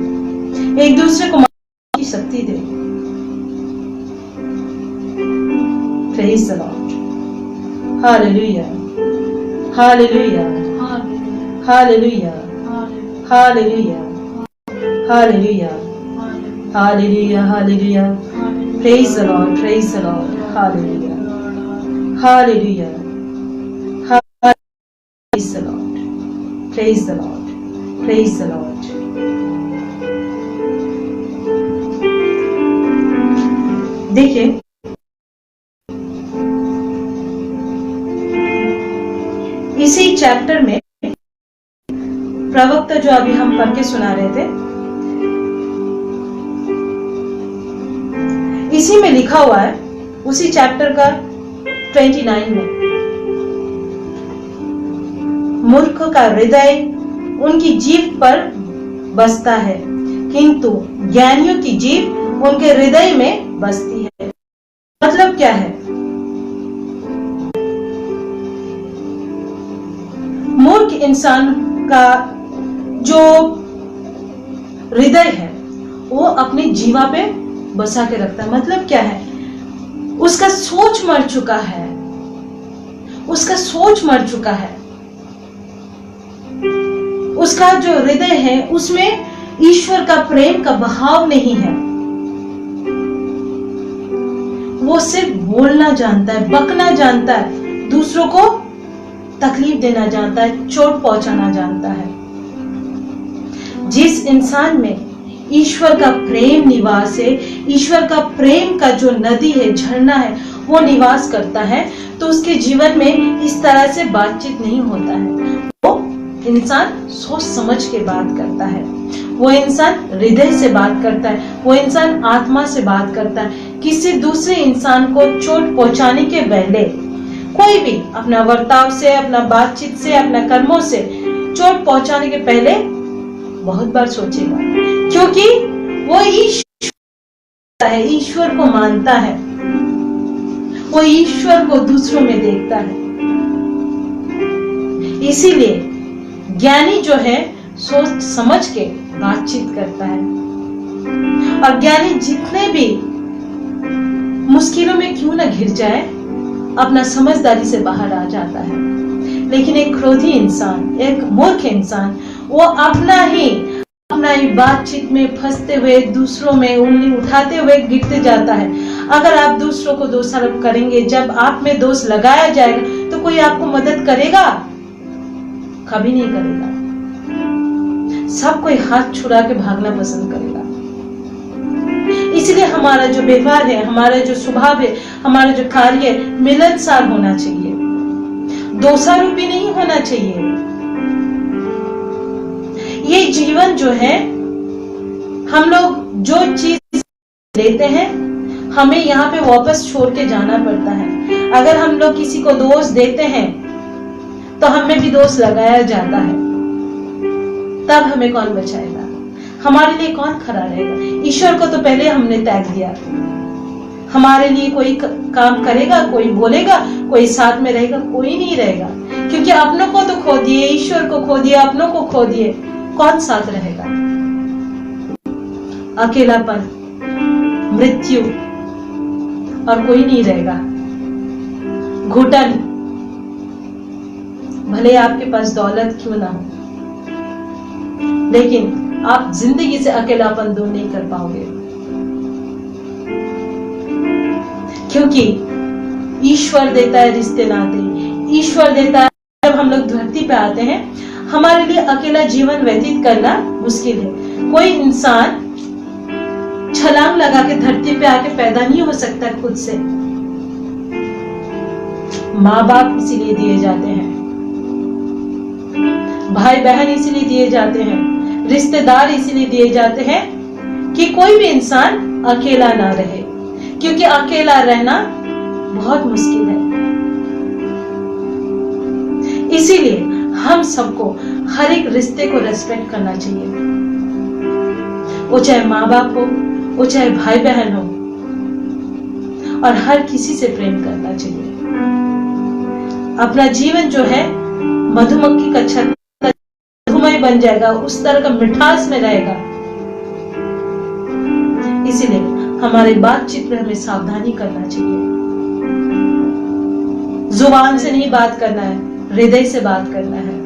एक दूसरे को माफ की शक्ति दे। Praise the Lord. Hallelujah, hallelujah, hallelujah, hallelujah, hallelujah, hallelujah, hallelujah. Praise the Lord, praise the Lord. Hallelujah, hallelujah, praise the Lord, praise the Lord, praise the Lord. देखिए, इसी चैप्टर में प्रवक्ता जो अभी हम पढ़ के सुना रहे थे, इसी में लिखा हुआ है, उसी चैप्टर का 29 में, मूर्ख का हृदय उनकी जीभ पर बसता है, किंतु ज्ञानियों की जीभ उनके हृदय में बसती है। मतलब क्या है? मूर्ख इंसान का जो हृदय है वो अपनी जीवा पे बसा के रखता है। मतलब क्या है? उसका सोच मर चुका है, उसका सोच मर चुका है, उसका जो हृदय है उसमें ईश्वर का प्रेम का बहाव नहीं है। वो सिर्फ बोलना जानता है, बकना जानता है, दूसरों को तकलीफ देना जानता है, चोट पहुंचाना जानता है। जिस इंसान में ईश्वर का प्रेम निवास है, ईश्वर का प्रेम का जो नदी है, झरना है, वो निवास करता है, तो उसके जीवन में इस तरह से बातचीत नहीं होता है। वो इंसान सोच समझ के बात करता है, वो इंसान हृदय से बात करता है, वो इंसान आत्मा से बात करता है। किसी दूसरे इंसान को चोट पहुंचाने के पहले कोई भी अपना वर्ताव से, अपना बातचीत से, अपना कर्मों से चोट पहुंचाने के पहले बहुत बार सोचेगा, क्योंकि वो ईश्वर है, ईश्वर को मानता है। वो ईश्वर को दूसरों में देखता है। इसीलिए ज्ञानी जो है सोच समझ के बातचीत करता है, और ज्ञानी जितने भी मुश्किलों में क्यों न घिर जाए, अपना समझदारी से बाहर आ जाता है। लेकिन एक क्रोधी इंसान, एक मूर्ख इंसान, वो अपना ही बातचीत में फंसते हुए दूसरों में उंगली उठाते हुए गिरते जाता है। अगर आप दूसरों को दोषारोप करेंगे, जब आप में दोष लगाया जाएगा तो कोई आपको मदद करेगा? कभी नहीं करेगा। सब कोई हाथ छुड़ा के भागना पसंद करेगा। इसलिए हमारा जो व्यवहार है, हमारा जो स्वभाव है, हमारा जो कार्य है, मिलनसार होना चाहिए, दोषारोपी नहीं होना चाहिए। ये जीवन जो है, हम लोग जो चीज लेते हैं, हमें यहाँ पे वापस छोड़ के जाना पड़ता है। अगर हम लोग किसी को दोष देते हैं तो हमें भी दोष लगाया जाता है, तब हमें कौन बचाएगा? हमारे लिए कौन खड़ा रहेगा? ईश्वर को तो पहले हमने त्याग दिया। हमारे लिए कोई काम करेगा, कोई बोलेगा, कोई साथ में रहेगा? कोई नहीं रहेगा, क्योंकि अपनों को तो खो दिए, ईश्वर को खो दिए, अपनों को खो दिए, कौन साथ रहेगा? अकेलापन, मृत्यु, और कोई नहीं रहेगा। घुटन, भले आपके पास दौलत क्यों ना हो, लेकिन आप जिंदगी से अकेलापन दूर नहीं कर पाओगे, क्योंकि ईश्वर देता है रिश्ते नाते, ईश्वर देता है। जब हम लोग धरती पे आते हैं, हमारे लिए अकेला जीवन व्यतीत करना मुश्किल है। कोई इंसान छलांग लगा के धरती पे आके पैदा नहीं हो सकता खुद से। माँ बाप इसीलिए दिए जाते हैं, भाई बहन इसीलिए दिए जाते हैं, रिश्तेदार इसीलिए दिए जाते हैं कि कोई भी इंसान अकेला ना रहे, क्योंकि अकेला रहना बहुत मुश्किल है। इसीलिए हम सबको हर एक रिश्ते को रेस्पेक्ट करना चाहिए, वो चाहे माँ बाप हो, वो चाहे भाई बहन हो, और हर किसी से प्रेम करना चाहिए। अपना जीवन जो है मधुमक्खी का छत्ता मधुमय बन जाएगा, उस तरह का मिठास में रहेगा। इसीलिए हमारे बातचीत में हमें सावधानी करना चाहिए। जुबान से नहीं बात करना है, हृदय से बात करना है,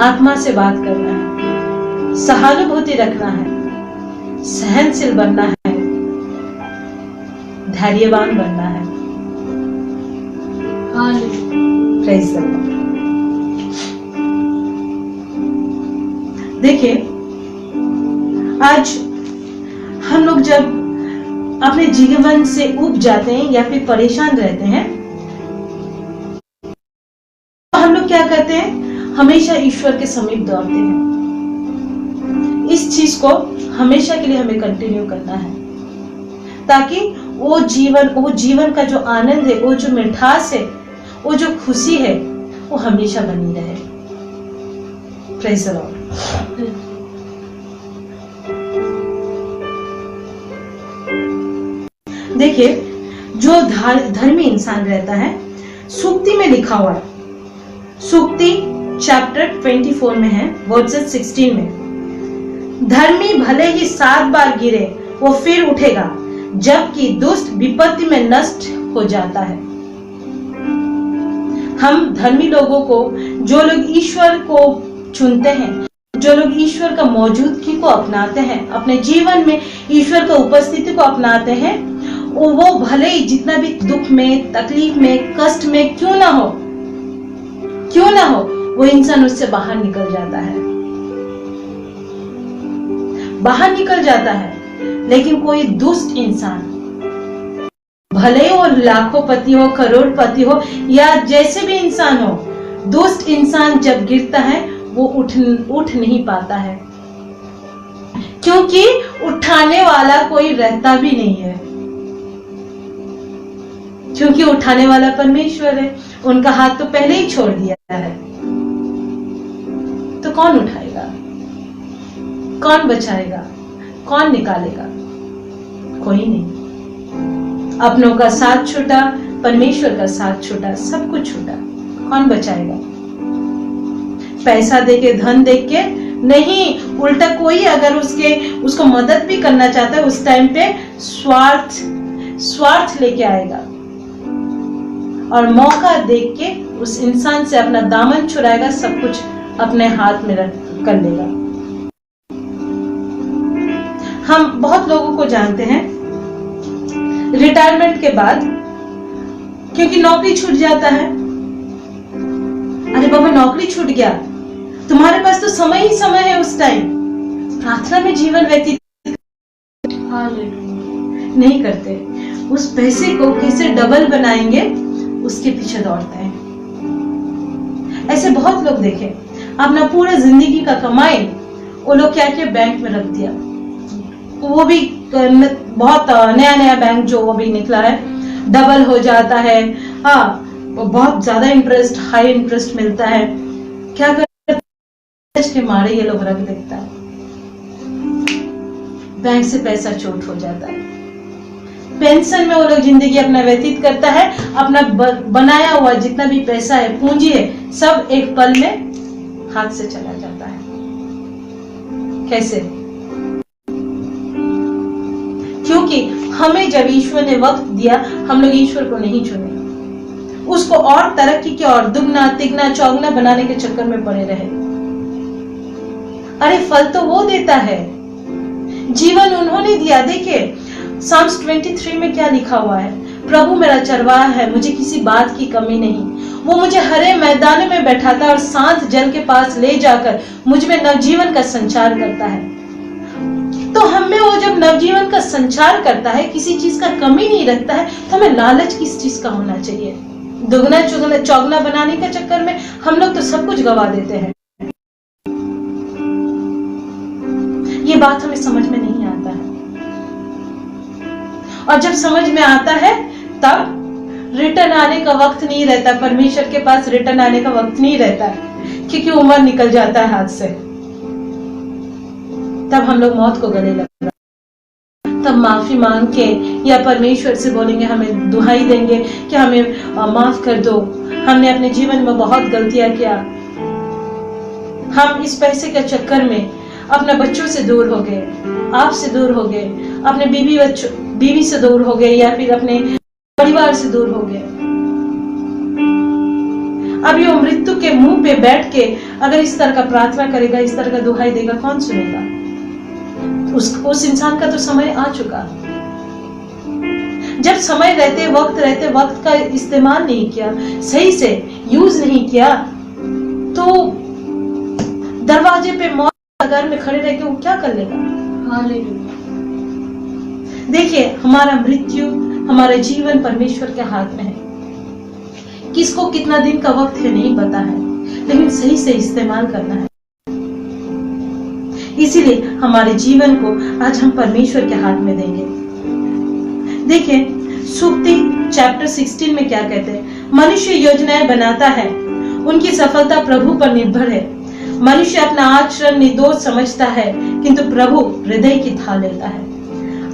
आत्मा से बात करना है, सहानुभूति रखना है, सहनशील बनना है, धैर्यवान बनना है। Praise the Lord. देखिए, आज हम लोग जब अपने जीवन से उब जाते हैं या फिर परेशान रहते हैं, तो हम लोग क्या करते हैं? हमेशा ईश्वर के समीप दौड़ते हैं। इस चीज को हमेशा के लिए हमें कंटिन्यू करना है, ताकि वो जीवन का जो आनंद है, वो जो मिठास है, वो जो खुशी है, वो हमेशा बनी रहे। Praise the Lord. देखिए, जो धर्मी इंसान रहता है, सूक्ति में लिखा हुआ है, सूक्ति चैप्टर 24 में है, वर्सेस 16 में, धर्मी भले ही 7 बार गिरे वो फिर उठेगा, जबकि दुष्ट विपत्ति में नष्ट हो जाता है। हम धर्मी लोगों को, जो लोग ईश्वर को चुनते हैं, जो लोग ईश्वर का मौजूदगी को अपनाते हैं, अपने जीवन में ईश्वर का उपस्थिति को अपनाते हैं, वो भले ही जितना भी दुख में, तकलीफ में, कष्ट में क्यों ना हो, वो इंसान उससे बाहर निकल जाता है, बाहर निकल जाता है। लेकिन कोई दुष्ट इंसान, भले वो लाखोंपति हो, करोड़पति हो, या जैसे भी इंसान हो, दुष्ट इंसान जब गिरता है वो उठ नहीं पाता है, क्योंकि उठाने वाला कोई रहता भी नहीं है, क्योंकि उठाने वाला परमेश्वर है। उनका हाथ तो पहले ही छोड़ दिया है, तो कौन उठाएगा, कौन बचाएगा, कौन निकालेगा? कोई नहीं। अपनों का साथ छूटा, परमेश्वर का साथ छूटा, सब कुछ छूटा। कौन बचाएगा? पैसा देके, धन देके नहीं, उल्टा कोई अगर उसको मदद भी करना चाहता है, उस टाइम पे स्वार्थ लेके आएगा और मौका देख के उस इंसान से अपना दामन छुड़ाएगा, सब कुछ अपने हाथ में कर लेगा। हम बहुत लोगों को जानते हैं रिटायरमेंट के बाद, क्योंकि नौकरी छूट जाता है, अरे बाबा नौकरी छूट गया, तुम्हारे पास तो समय ही समय है, उस टाइम प्रार्थना में जीवन व्यतीत नहीं करते। उस पैसे को कैसे डबल बनाएंगे उसके पीछे दौड़ते हैं। ऐसे बहुत लोग देखे, अपना पूरा जिंदगी का कमाई वो लोग क्या किया, बैंक में रख दिया। वो भी बहुत नया बैंक जो वो भी निकला है, डबल हो जाता है। हाँ, बहुत ज्यादा इंटरेस्ट, हाई इंटरेस्ट मिलता है। क्या करते के मारे ये लोग रख देता है, बैंक से पैसा चोट हो जाता है। पेंशन में वो लोग जिंदगी अपना व्यतीत करता है, अपना बनाया हुआ जितना भी पैसा है, पूंजी है, सब एक पल में हाथ से चला जाता है। कैसे? क्योंकि हमें जब ईश्वर ने वक्त दिया, हम लोग ईश्वर को नहीं चुने, उसको और तरक्की के और दुगना तिगना चौगना बनाने के चक्कर में पड़े रहे। अरे फल तो वो देता है, जीवन उन्होंने दिया। देखिए साम्स 23 में क्या लिखा हुआ है, प्रभु मेरा चरवाहा है, मुझे किसी बात की कमी नहीं। वो मुझे हरे मैदान में बैठाता है और शांत जल के पास ले जाकर मुझ में नवजीवन का संचार करता है। तो हमें वो जब नवजीवन का संचार करता है, किसी चीज का कमी नहीं रखता है, तो हमें लालच किस चीज का होना चाहिए? दुगना चौगना बनाने के चक्कर में हम लोग तो सब कुछ गवा देते हैं। ये बात हमें समझ में नहीं आता है, और जब समझ में आता है तब रिटर्न आने का वक्त नहीं रहता, परमेश्वर के पास रिटर्न आने का वक्त नहीं रहता है, क्योंकि उम्र निकल जाता है हाथ से। तब हम लोग मौत को गले लग रहे, तब माफी मांग के या परमेश्वर से बोलेंगे, हमें दुहाई देंगे कि हमें माफ कर दो, हमने अपने जीवन में बहुत गलतियां किया, हम इस पैसे के चक्कर में अपने बच्चों से दूर हो गए, आपसे दूर हो गए, अपने बीवी से दूर हो गए, या फिर अपने परिवार से दूर हो गए। अब ये मृत्यु के मुंह पे बैठ के अगर इस तरह का प्रार्थना करेगा, इस तरह का दुहाई देगा, कौन सुनेगा? उस इंसान का तो समय आ चुका। जब समय रहते वक्त का इस्तेमाल नहीं किया, सही से यूज नहीं किया, तो दरवाजे पे मौत घर में खड़े रह के वो क्या कर लेगा? हालेलुया। देखिए हमारा मृत्यु, हमारा जीवन परमेश्वर के हाथ में है। किसको कितना दिन का वक्त है नहीं पता है, लेकिन सही से इस्तेमाल करना है। इसीलिए हमारे जीवन को आज हम परमेश्वर के हाथ में देंगे। देखिए सूक्ति चैप्टर 16 में क्या कहते हैं, मनुष्य योजनाएं बनाता है, उनकी सफलता प्रभु पर निर्भर है। मनुष्य अपना आचरण निर्दोष समझता है, किंतु प्रभु हृदय की थाह लेता है।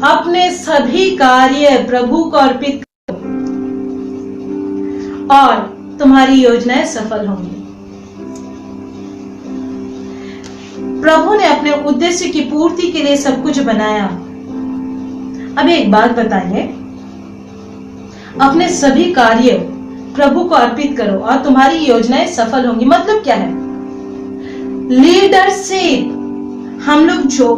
अपने सभी कार्य प्रभु को अर्पित करो और तुम्हारी योजनाएं सफल होंगी। प्रभु ने अपने उद्देश्य की पूर्ति के लिए सब कुछ बनाया। अब एक बात बताइए, अपने सभी कार्य प्रभु को अर्पित करो और तुम्हारी योजनाएं सफल होंगी। मतलब क्या है? लीडरशिप, हम लोग जो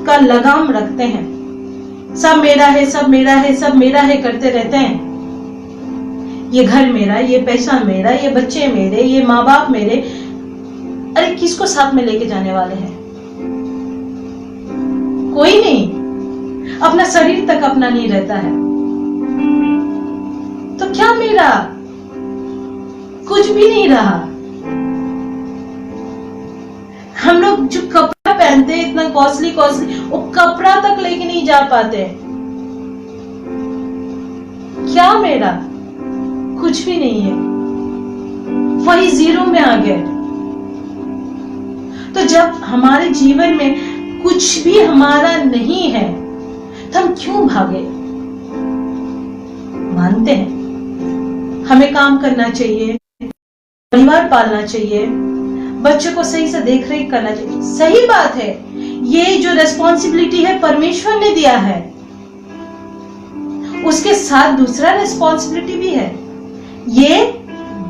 का लगाम रखते हैं, सब मेरा है, सब मेरा है, सब मेरा है करते रहते हैं। ये घर मेरा, ये पैसा मेरा, ये बच्चे मेरे, ये माँ बाप मेरे। अरे किसको साथ में लेके जाने वाले हैं? कोई नहीं। अपना शरीर तक अपना नहीं रहता है, तो क्या मेरा? कुछ भी नहीं रहा। हम लोग जो कपड़ा पहनते हैं इतना कॉस्टली, वो कपड़ा तक लेके नहीं जा पाते। क्या मेरा? कुछ भी नहीं है, वही जीरो में आ गए। तो जब हमारे जीवन में कुछ भी हमारा नहीं है, तो हम क्यों भागे? मानते हैं। हमें काम करना चाहिए, परिवार पालना चाहिए, बच्चों को सही से देख रेख करना चाहिए। सही बात है, ये जो रेस्पॉन्सिबिलिटी है परमेश्वर ने दिया है, उसके साथ दूसरा रेस्पॉन्सिबिलिटी भी है। ये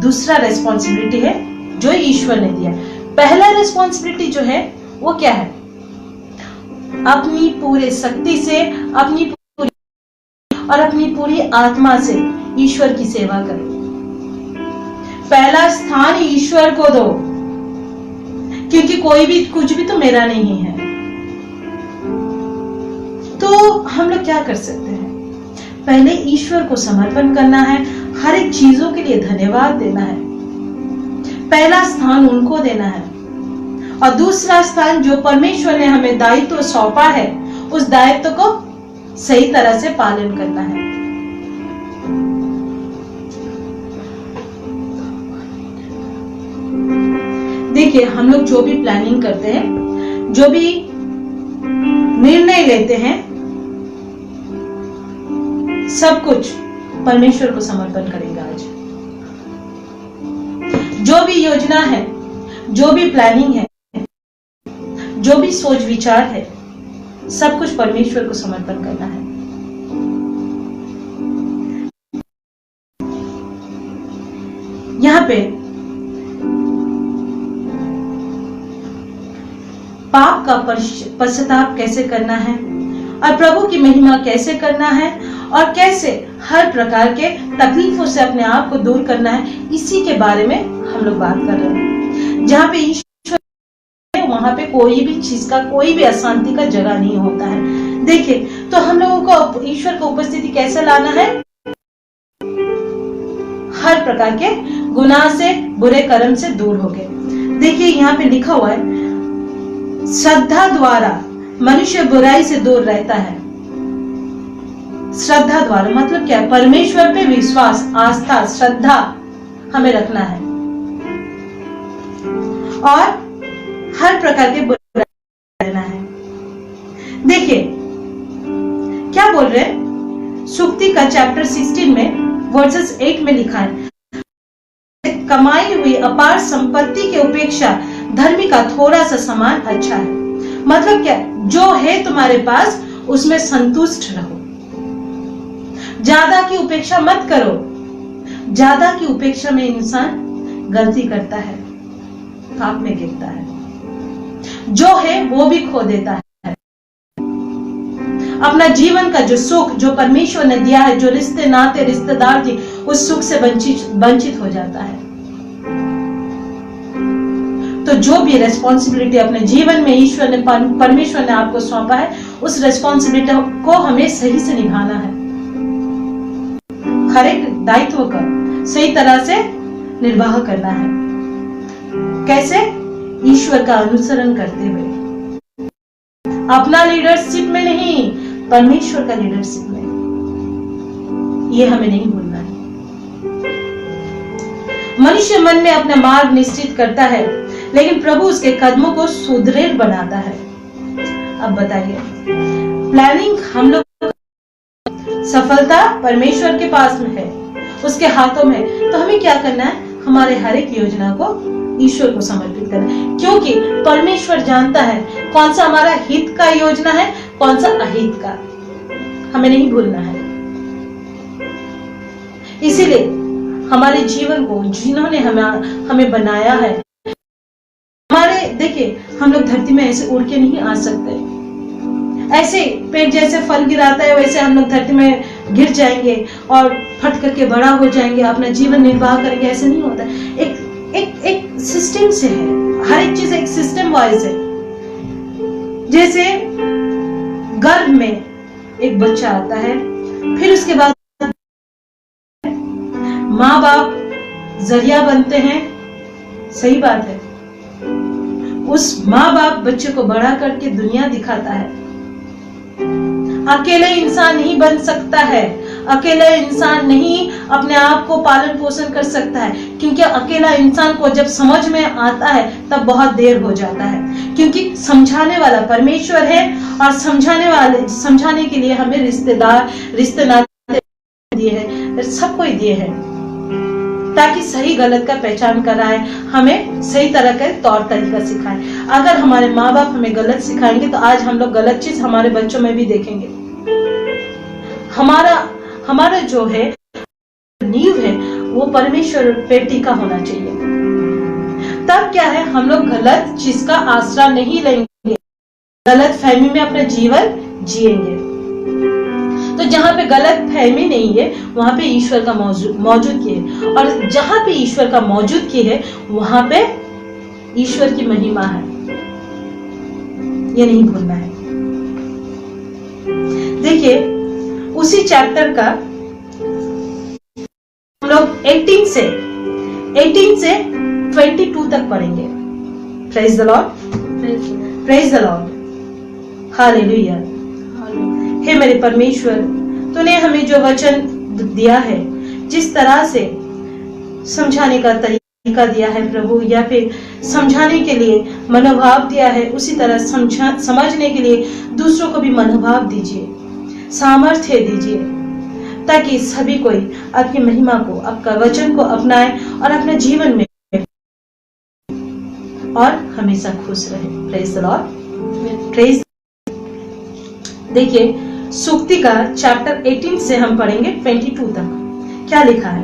दूसरा रेस्पॉन्सिबिलिटी है जो ईश्वर ने दिया। पहला रेस्पॉन्सिबिलिटी जो है वो क्या है? अपनी पूरे शक्ति से, अपनी पूरी आत्मा से ईश्वर की सेवा करो। पहला स्थान ईश्वर को दो, क्योंकि कोई भी कुछ भी तो मेरा नहीं है। तो हम लोग क्या कर सकते हैं? पहले ईश्वर को समर्पण करना है, हर एक चीजों के लिए धन्यवाद देना है, पहला स्थान उनको देना है, और दूसरा स्थान जो परमेश्वर ने हमें दायित्व सौंपा है, उस दायित्व को सही तरह से पालन करना है। देखिए, हम लोग जो भी प्लानिंग करते हैं, जो भी निर्णय लेते हैं, सब कुछ परमेश्वर को समर्पण करेंगे आज। जो भी योजना है, जो भी प्लानिंग है, जो भी सोच विचार है, सब कुछ परमेश्वर को समर्पण करना है। यहाँ पे पाप का पश्चाताप कैसे करना है और प्रभु की महिमा कैसे करना है और कैसे हर प्रकार के तकलीफों से अपने आप को दूर करना है, इसी के बारे में हम लोग बात कर रहे हैं। जहाँ पे ईश्वर है, वहां पे कोई भी चीज का, कोई भी अशांति का जगह नहीं होता है। देखिए, तो हम लोगों को ईश्वर को उपस्थिति कैसे लाना है? हर प्रकार के गुनाह से, बुरे कर्म से दूर हो गए। देखिए, यहाँ पे लिखा हुआ है, श्रद्धा द्वारा मनुष्य बुराई से दूर रहता है। श्रद्धा द्वारा मतलब क्या? परमेश्वर पे विश्वास, आस्था, श्रद्धा हमें रखना है और हर प्रकार के बुराई रहना है। देखिए क्या बोल रहे हैं, सुक्ति का चैप्टर 16 में वर्सेस 8 में लिखा है, कमाई हुई अपार संपत्ति की उपेक्षा धर्मी का थोड़ा सा सामान अच्छा है। मतलब क्या? जो है तुम्हारे पास उसमें संतुष्ट रहो, ज्यादा की उपेक्षा मत करो। ज्यादा की उपेक्षा में इंसान गलती करता है, पाप में गिरता है, जो है वो भी खो देता है। अपना जीवन का जो सुख, जो परमेश्वर ने दिया है, जो रिश्ते नाते, रिश्तेदार थी, उस सुख से वंचित हो जाता है। तो जो भी रेस्पॉन्सिबिलिटी अपने जीवन में ईश्वर ने, परमेश्वर ने आपको सौंपा है, उस रेस्पॉन्सिबिलिटी को हमें सही से निभाना है। हर एक दायित्व का सही तरह से निर्वाह करना है। कैसे? ईश्वर का अनुसरण करते हुए, अपना लीडरशिप में नहीं, परमेश्वर का लीडरशिप में। ये हमें नहीं भूलना है। मनुष्य मन में अपना मार्ग निश्चित करता है, लेकिन प्रभु उसके कदमों को सुदृढ़ बनाता है। अब बताइए, प्लानिंग हम लोग, सफलता परमेश्वर के पास में है, उसके हाथों में। तो हमें क्या करना है? हमारे हर एक योजना को ईश्वर को समर्पित करना है, क्योंकि परमेश्वर जानता है कौन सा हमारा हित का योजना है, कौन सा अहित का। हमें नहीं भूलना है। इसीलिए हमारे जीवन को, जिन्होंने हमें बनाया है, हमारे, देखिए, हम लोग धरती में ऐसे उड़ के नहीं आ सकते। ऐसे पेड़ जैसे फल गिराता है, वैसे हम लोग धरती में गिर जाएंगे और फट करके बड़ा हो जाएंगे, अपना जीवन निर्वाह करेंगे। ऐसे नहीं होता। एक सिस्टम से है, हर एक चीज एक सिस्टम वाइज है। जैसे गर्भ में एक बच्चा आता है, फिर उसके बाद माँ बाप जरिया बनते हैं। सही बात है। उस माँ बाप बच्चे को बड़ा करके दुनिया दिखाता है। अकेले इंसान नहीं बन सकता है, अकेला इंसान नहीं अपने आप को पालन पोषण कर सकता है, क्योंकि अकेला इंसान को जब समझ में आता है तब बहुत देर हो जाता है, क्योंकि समझाने वाला परमेश्वर है और समझाने के लिए हमें रिश्ते नाते दिए हैं, सबको ही दिए हैं, ताकि सही गलत का पहचान कराए, हमें सही तरह का तौर तरीका सिखाए। अगर हमारे माँ बाप हमें गलत सिखाएंगे तो आज हम लोग गलत चीज हमारे बच्चों में भी देखेंगे। हमारा जो है नींव है वो परमेश्वर पे टिका होना चाहिए। तब क्या है, हम लोग गलत चीज का आसरा नहीं लेंगे, गलत फहमी में अपना जीवन जिएंगे। तो जहाँ पे गलत फहमी नहीं है वहां पे ईश्वर का मौजूदगी है, और जहाँ पे ईश्वर का मौजूदगी है वहां पे ईश्वर की महिमा है, ये नहीं भूलना है। देखिए उसी चैप्टर का हम लोग 18 से 22 तक पढ़ेंगे। Praise the Lord, praise the Lord, hallelujah. हे मेरे परमेश्वर, तूने हमें जो वचन दिया है, जिस तरह से समझाने का तरीका दिया है प्रभु, या फिर समझाने के लिए मनोभाव दिया है, उसी तरह समझने के लिए दूसरों को भी मनोभाव दीजिए, सामर्थ्य दीजिए, ताकि सभी कोई आपकी महिमा को, आपका वचन को अपनाए और अपने जीवन में और हमेशा खुश रहे। Praise the Lord, praise. देखिए सूक्ति का चैप्टर 18 से हम पढ़ेंगे 22 तक। क्या लिखा है?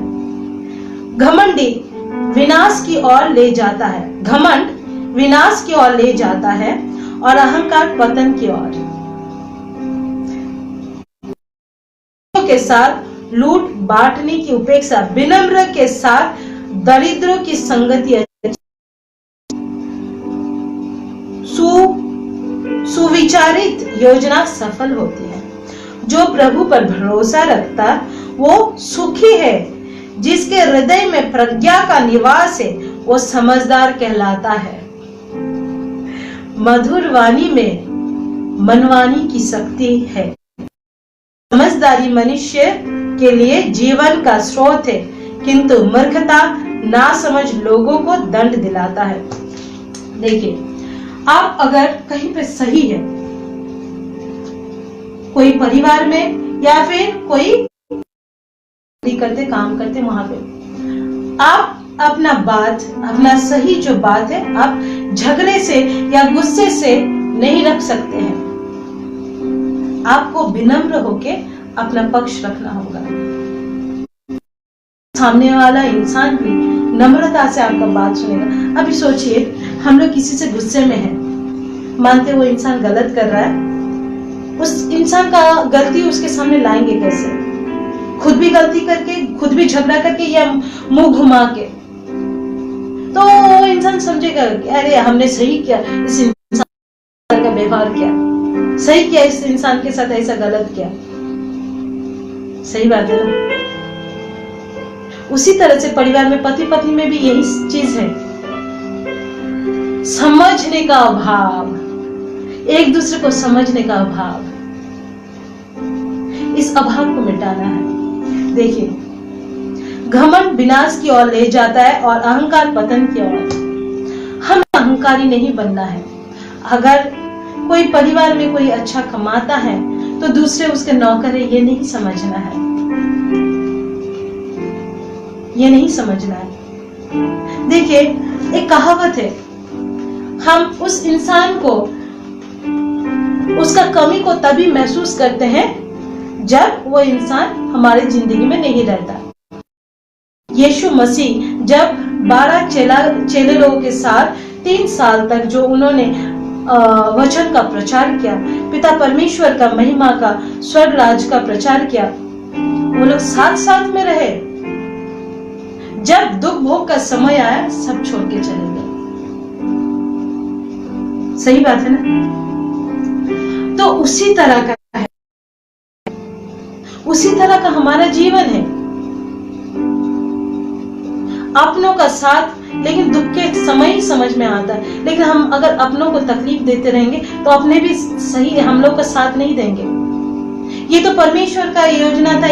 घमंडी विनाश की ओर ले जाता है, घमंड विनाश की ओर ले जाता है और अहंकार पतन की ओर। के साथ लूट बांटने की उपेक्षा, विनम्र के साथ दरिद्रों की संगति, सुविचारित योजना सफल होती है। जो प्रभु पर भरोसा रखता वो सुखी है, जिसके हृदय में प्रज्ञा का निवास है वो समझदार कहलाता है। मधुर वाणी में मनवानी की शक्ति है, समझदारी मनुष्य के लिए जीवन का स्रोत है, किंतु मूर्खता नासमझ लोगों को दंड दिलाता है। देखिए आप अगर कहीं पे सही है, कोई परिवार में या फिर कोई करते काम करते, वहां पे आप अपना सही जो बात है आप झगड़े से या गुस्से से नहीं रख सकते हैं। आपको विनम्र होके अपना पक्ष रखना होगा। सामने वाला इंसान भी नम्रता से आपका बात सुनेगा। अभी सोचिए हम लोग किसी से गुस्से में हैं, मानते वो इंसान गलत कर रहा है, उस इंसान का गलती उसके सामने लाएंगे कैसे? खुद भी गलती करके, खुद भी झगड़ा करके या मुंह घुमा के? तो वो इंसान समझेगा कि अरे हमने सही किया, इस इंसान का व्यवहार किया, सही किया, इस इंसान के साथ ऐसा गलत किया। सही बात है ना? उसी तरह से परिवार में पति पत्नी में भी यही चीज है, समझने का अभाव, एक दूसरे को समझने का अभाव, इस अभाव को मिटाना है। देखिए घमंड विनाश की ओर ले जाता है और अहंकार पतन की ओर। हमें अहंकारी नहीं बनना है। अगर कोई परिवार में कोई अच्छा कमाता है तो दूसरे उसके नौकर है, ये नहीं समझना है, ये नहीं समझना है। देखिए एक कहावत है, हम उस इंसान को, उसका कमी को तभी महसूस करते हैं जब वो इंसान हमारे जिंदगी में नहीं रहता। यीशु मसीह जब 12 चेले लोगों के साथ 3 साल तक जो उन्होंने वचन का प्रचार किया, पिता परमेश्वर का महिमा का, स्वर्ग राज का प्रचार किया, वो लोग साथ में रहे। जब दुख भोग का समय आया सब छोड़ के चले गए। सही बात है ना? तो उसी तरह का है, उसी तरह का हमारा जीवन है। अपनों का साथ लेकिन दुख के समय ही समझ में आता है, लेकिन हम अगर अपनों को तकलीफ देते रहेंगे तो अपने भी सही हम लोग का साथ नहीं देंगे। ये तो परमेश्वर का योजना था,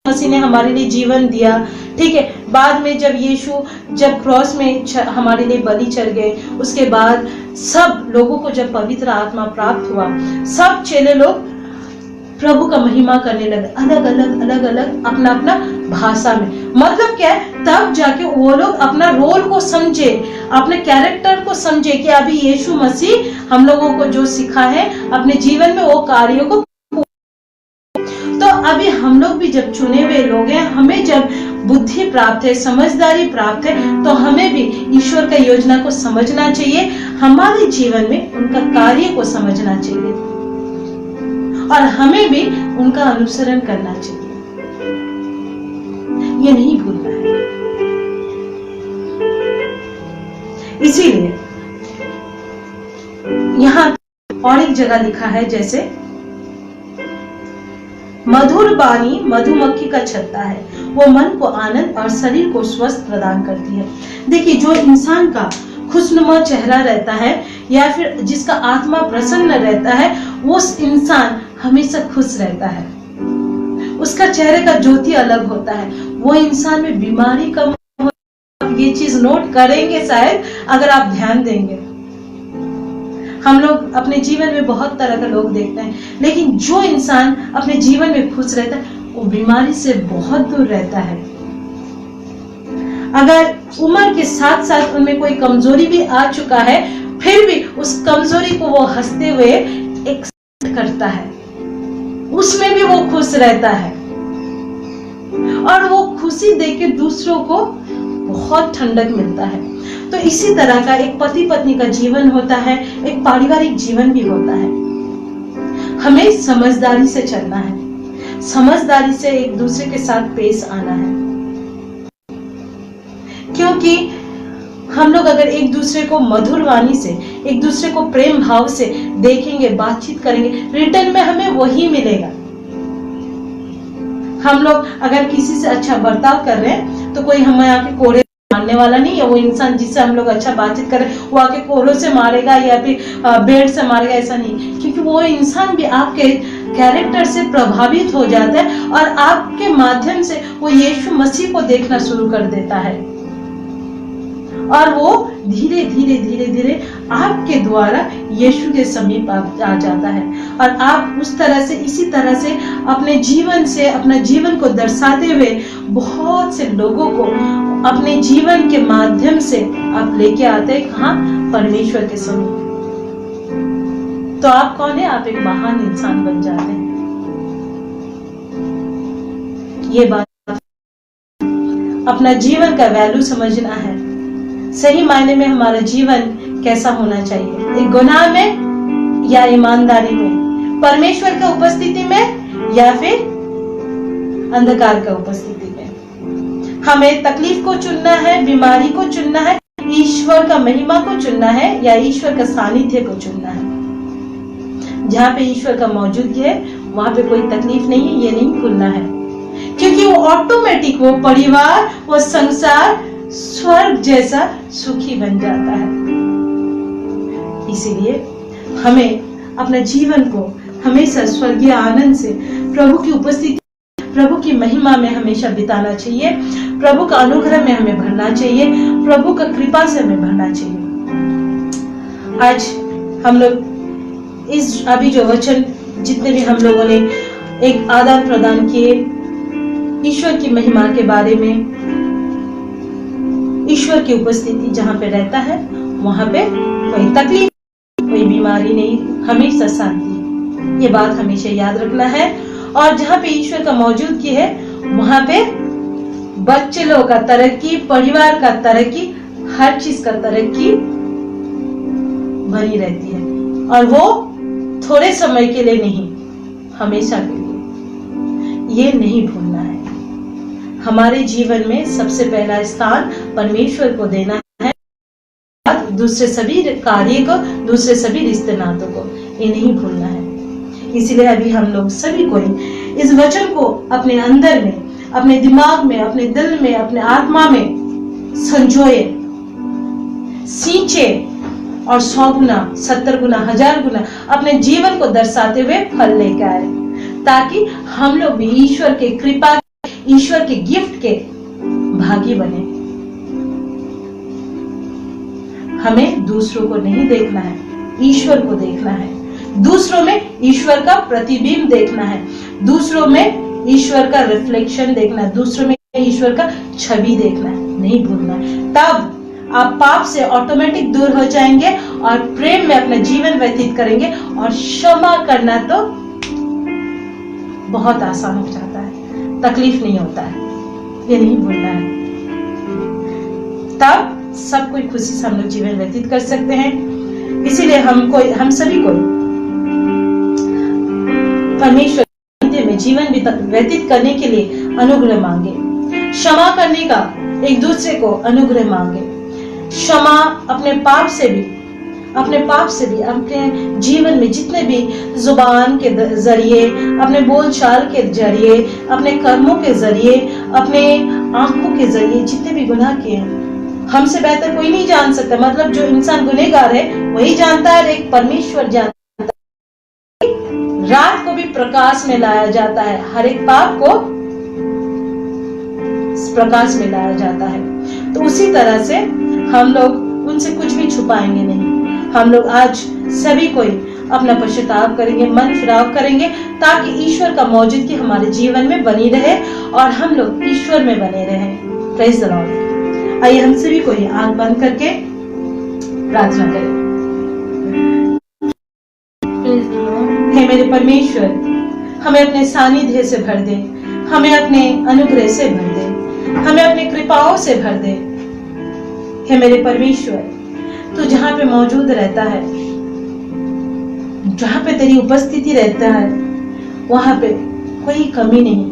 मसीह ने हमारे लिए जीवन दिया, ठीक है। बाद में जब यीशु जब क्रॉस में हमारे लिए बलि चढ़ गए, उसके बाद सब लोगों को जब पवित्र आत्मा प्राप्त हुआ, सब चेले लोग प्रभु का महिमा करने लगे, अलग अलग अपना अपना भाषा में। मतलब क्या है, तब जाके वो लोग अपना रोल को समझे, अपने कैरेक्टर को समझे कि अभी यीशु मसीह हम लोगों को जो सिखा है अपने जीवन में वो कार्यों को। तो अभी हम लोग भी जब चुने हुए लोग हैं, हमें जब बुद्धि प्राप्त है, समझदारी प्राप्त है, तो हमें भी ईश्वर का योजना को समझना चाहिए, हमारे जीवन में उनका कार्य को समझना चाहिए और हमें भी उनका अनुसरण करना चाहिए। ये नहीं भूलना है। इसीलिए यहां और एक जगह लिखा है, जैसे मधुर वाणी मधुमक्खी का छत्ता है, वो मन को आनंद और शरीर को स्वस्थ प्रदान करती है। देखिए, जो इंसान का खुशनुमा चेहरा रहता है या फिर जिसका आत्मा प्रसन्न रहता है, वो इंसान हमेशा खुश रहता है, उसका चेहरे का ज्योति अलग होता है, वो इंसान में बीमारी कम होती है। ये चीज नोट करेंगे शायद अगर आप ध्यान देंगे। हम लोग अपने जीवन में बहुत तरह के लोग देखते हैं, लेकिन जो इंसान अपने जीवन में खुश रहता है वो बीमारी से बहुत दूर रहता है। अगर उम्र के साथ साथ उनमें कोई कमजोरी भी आ चुका है, फिर भी उस कमजोरी को वो हंसते हुए एक्सेप्ट करता है, उसमें भी वो खुश रहता है और वो खुशी देख के दूसरों को बहुत ठंडक मिलता है। तो इसी तरह का एक पति पत्नी का जीवन होता है, एक पारिवारिक जीवन भी होता है। हमें समझदारी से चलना है, समझदारी से एक दूसरे के साथ पेश आना है, क्योंकि हम लोग अगर एक दूसरे को मधुर वाणी से, एक दूसरे को प्रेम भाव से देखेंगे, बातचीत करेंगे, रिटर्न में हमें वही मिलेगा। हम लोग अगर किसी से अच्छा बर्ताव कर रहे हैं तो कोई हमें आके कोड़े मारने वाला नहीं है। वो इंसान जिससे हम लोग अच्छा बातचीत करें वो आके कोड़ों से मारेगा या फिर बेड से मारेगा, ऐसा नहीं, क्योंकि वो इंसान भी आपके कैरेक्टर से प्रभावित हो जाता है और आपके माध्यम से वो यीशु मसीह को देखना शुरू कर देता है और वो धीरे धीरे धीरे धीरे आपके द्वारा यीशु के समीप आ जाता है और आप उस तरह से, इसी तरह से अपने जीवन से, अपना जीवन को दर्शाते हुए बहुत से लोगों को अपने जीवन के माध्यम से आप लेके आते हैं कहाँ? परमेश्वर के समीप। तो आप कौन है? आप एक महान इंसान बन जाते हैं। ये बात, अपना जीवन का वैल्यू समझना है। सही मायने में हमारा जीवन कैसा होना चाहिए, एक गुनाह में या ईमानदारी में, परमेश्वर की उपस्थिति में या फिर अंधकार का उपस्थिति में। हमें तकलीफ को चुनना है, बीमारी को चुनना है, ईश्वर का महिमा को चुनना है या ईश्वर का सानिध्य को चुनना है। जहाँ पे ईश्वर का मौजूदगी है वहां पे कोई तकलीफ नहीं है, ये नहीं भूलना है, क्योंकि वो ऑटोमेटिक वो परिवार, वो संसार स्वर्ग जैसा सुखी बन जाता है। इसीलिए हमें अपने जीवन को हमेशा स्वर्गीय आनंद से, प्रभु की उपस्थिति, प्रभु की महिमा में हमेशा बिताना चाहिए, प्रभु का अनुग्रह में हमें भरना चाहिए, प्रभु का कृपा से हमें भरना चाहिए। आज हम लोग इस अभी जो वचन जितने भी हम लोगों ने एक आदान प्रदान किए ईश्वर की महिमा के बारे में, ईश्वर की उपस्थिति जहाँ पे रहता है वहां पे कोई तकलीफ, कोई बीमारी नहीं, हमेशा शांति। ये बात हमेशा याद रखना है। और जहाँ पे ईश्वर का मौजूदगी है वहां पे बच्चे लोगों का तरक्की, परिवार का तरक्की, हर चीज का तरक्की बनी रहती है और वो थोड़े समय के लिए नहीं, हमेशा के लिए। ये नहीं भूलना है। हमारे जीवन में सबसे पहला स्थान परमेश्वर को देना है, दूसरे सभी कार्य को, दूसरे सभी रिश्ते नातों को, ये नहीं भूलना है। इसीलिए अभी हम लोग सभी को इस वचन को अपने अंदर में, अपने दिमाग में, अपने दिल में, अपने आत्मा में संजोए, सींचे और 100 गुना, 70 गुना, 1000 गुना अपने जीवन को दर्शाते हुए फल लेकर आए, ताकि हम लोग भी ईश्वर के कृपा, ईश्वर के गिफ्ट के भागी बने। हमें दूसरों को नहीं देखना है, ईश्वर को देखना है। दूसरों में ईश्वर का प्रतिबिंब देखना है। दूसरों में ईश्वर का रिफ्लेक्शन देखना है, दूसरों में ईश्वर का छवि देखना है, नहीं भूलना है। तब आप पाप से ऑटोमेटिक दूर हो जाएंगे और प्रेम में अपना जीवन व्यतीत करेंगे और क्षमा करना तो बहुत आसान हो जाता है, तकलीफ नहीं होता है, ये नहीं भूलना है। तब सब कोई खुशी से हम लोग जीवन व्यतीत कर सकते हैं। इसीलिए हम सभी को परमेश्वर में जीवन व्यतीत करने के लिए अनुग्रह मांगे, क्षमा करने का एक दूसरे को अनुग्रह मांगे, क्षमा अपने पाप से भी अपने जीवन में जितने भी जुबान के जरिए, अपने बोलचाल के जरिए, अपने कर्मों के जरिए, अपने आंखों के जरिए जितने भी गुनाह किए हैं, हमसे बेहतर कोई नहीं जान सकता। मतलब जो इंसान गुनहगार है वही जानता है, एक परमेश्वर जानता है। रात को भी प्रकाश में लाया जाता है, हर एक पाप को प्रकाश में लाया जाता है। तो उसी तरह से हम लोग उनसे कुछ भी छुपाएंगे नहीं। हम लोग आज सभी कोई अपना पश्चाताप करेंगे, मन फिराव करेंगे, ताकि ईश्वर का मौजूदगी हमारे जीवन में बनी रहे और हम लोग ईश्वर में बने रहें। Praise the Lord. आइए हम सभी को आंख बंद करके प्रार्थना करें। हे मेरे परमेश्वर, हमें अपने सानिध्य से भर दे, हमें अपने अनुग्रह से भर दे, हमें अपने कृपाओं से भर दे। हे मेरे परमेश्वर, तू जहां पे मौजूद रहता है, जहां पे तेरी उपस्थिति रहता है, वहां पे कोई कमी नहीं,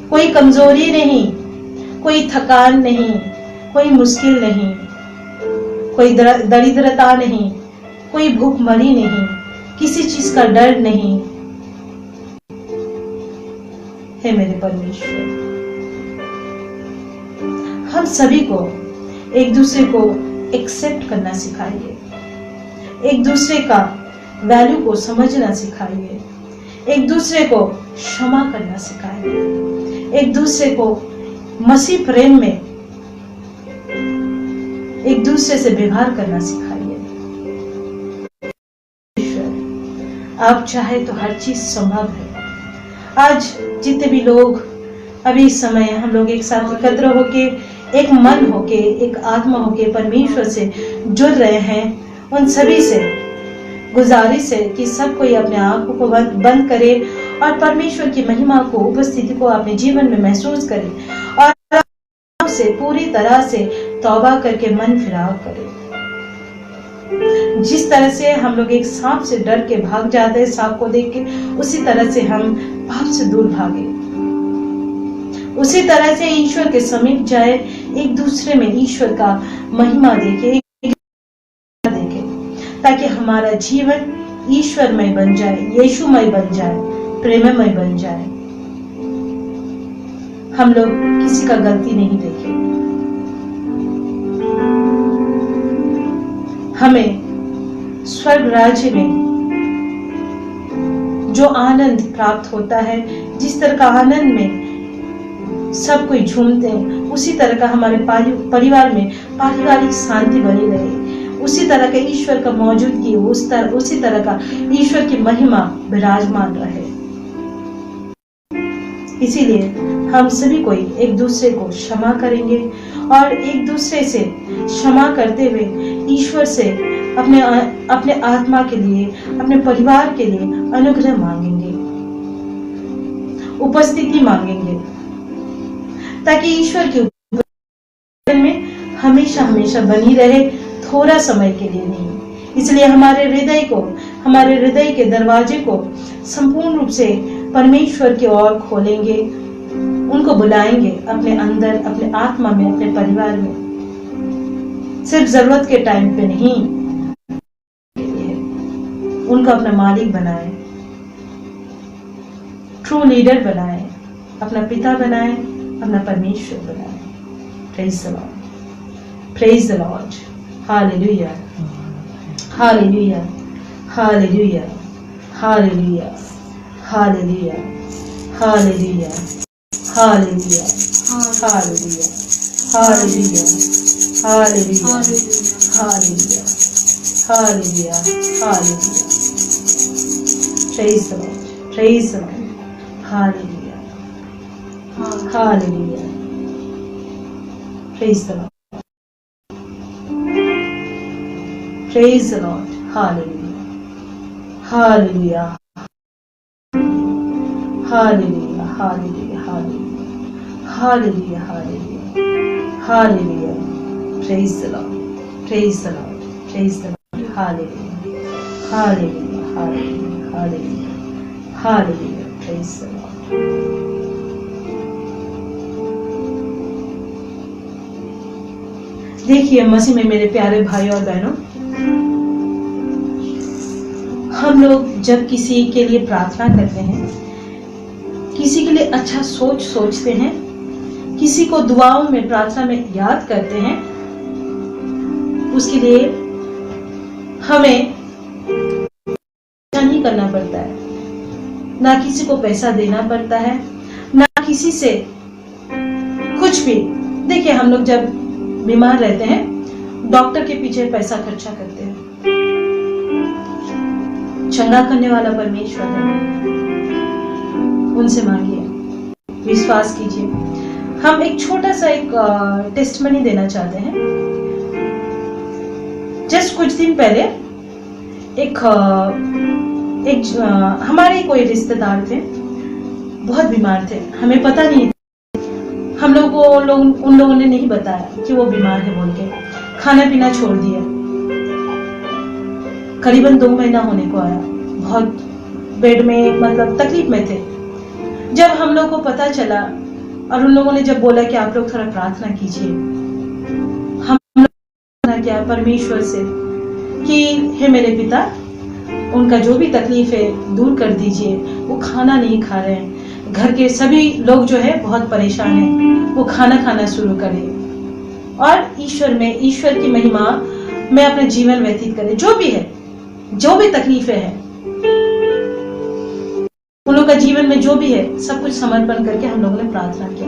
कोई कमजोरी नहीं, कोई थकान नहीं, कोई मुश्किल नहीं, कोई दरिद्रता नहीं, कोई भूखमरी नहीं, किसी चीज का डर नहीं। हे मेरे परमेश्वर, हम सभी को एक दूसरे को एक्सेप्ट करना सिखाइए, एक दूसरे का वैल्यू को समझना सिखाइए, एक दूसरे को क्षमा करना सिखाइए, एक दूसरे को मसीह प्रेम में एक दूसरे से व्यवहार करना सिखाइए। आप चाहे तो हर चीज संभव है। आज जितने भी लोग अभी इस समय हम लोग एक साथ एकत्र होके, एक मन होके, एक आत्मा होके परमेश्वर से जुड़ रहे हैं, उन सभी से गुजारिश है कि सब कोई अपने आंखों को बंद करे और परमेश्वर की महिमा को, उपस्थिति को अपने जीवन में महसूस करे और से पूरी तरह से तौबा करके मन फिराव करे। जिस तरह से हम लोग एक सांप से डर के भाग जाते हैं सांप को देख के, उसी तरह से हम पाप से दूर भागे, उसी तरह से ईश्वर के समीप जाए, एक दूसरे में ईश्वर का महिमा देखे, ताकि हमारा जीवन ईश्वरमय बन जाए, यीशुमय बन जाए, प्रेममय बन जाए। हम लोग किसी का गलती नहीं देखेंगे। हमें स्वर्ग राज्य में जो आनंद प्राप्त होता है, जिस तरह का आनंद में सब कोई झूमते हैं, उसी तरह का हमारे परिवार में पारिवारिक शांति बनी रहे, उसी तरह का ईश्वर का मौजूदगी, उसी तरह का ईश्वर की महिमा विराजमान रहे। इसीलिए हम सभी कोई एक दूसरे को क्षमा करेंगे और एक दूसरे से क्षमा करते हुए ईश्वर से अपने आत्मा के लिए, अपने परिवार के लिए अनुग्रह मांगेंगे, उपस्थिति मांगेंगे, ताकि ईश्वर की उपस्थिति में हमेशा हमेशा बनी रहे, थोड़ा समय के लिए नहीं। इसलिए हमारे हृदय के दरवाजे को संपूर्ण रूप से परमेश्वर की ओर खोलेंगे, उनको बुलाएंगे अपने अंदर, अपने आत्मा में, अपने परिवार में। सिर्फ जरूरत के टाइम पे नहीं, उनको अपना मालिक बनाए, ट्रू लीडर बनाए, अपना पिता बनाए, अपना परमेश्वर बनाए। Praise the Lord, praise the Lord, hallelujah, hallelujah, hallelujah, hallelujah, hallelujah, hallelujah, hallelujah, hallelujah, hallelujah, hallelujah, hallelujah, hallelujah, hallelujah. Praise the Lord, praise the Lord, hallelujah, hallelujah. Praise the Lord, praise the Lord. Hallelujah, hallelujah, hallelujah, hallelujah, hallelujah, hallelujah, hallelujah. Praise the Lord, praise the Lord, praise the Lord. Hallelujah, hallelujah, hallelujah, hallelujah, hallelujah. Praise the Lord. देखिए मसीह में मेरे प्यारे भाई और बहनों, हम लोग जब किसी के लिए प्रार्थना करते हैं, किसी के लिए अच्छा सोचते हैं, किसी को दुआओं में प्रार्थना में याद करते हैं, उसके लिए हमें नहीं करना पड़ता है, ना किसी को पैसा देना पड़ता है, ना किसी से कुछ भी। देखिए हम लोग जब बीमार रहते हैं, डॉक्टर के पीछे पैसा खर्चा करते हैं। चंगा करने वाला परमेश्वर है, उनसे मांगिए, विश्वास कीजिए। हम एक छोटा सा एक टेस्टमनी देना चाहते हैं। जस्ट कुछ दिन पहले हमारे कोई रिश्तेदार थे, बहुत बीमार थे, हमें पता नहीं, हम लोग को उन लोगों ने नहीं बताया कि वो बीमार है बोल के। खाना पीना छोड़ दिया। करीबन 2 महीना होने को आया, बहुत बेड में मतलब तकलीफ में थे। जब हम लोग को पता चला और उन लोगों ने जब बोला कि आप लोग थोड़ा प्रार्थना कीजिए, हम लोग प्रार्थना किया परमेश्वर से कि हे मेरे पिता, उनका जो भी तकलीफ है दूर कर दीजिए। वो खाना नहीं खा रहे हैं, घर के सभी लोग जो है बहुत परेशान हैं, वो खाना खाना शुरू करें और ईश्वर की महिमा में अपना जीवन व्यतीत करें। जो भी है, जो भी तकलीफें हैं, उन लोगों का जीवन में जो भी है, सब कुछ समर्पण करके हम लोगों ने प्रार्थना किया।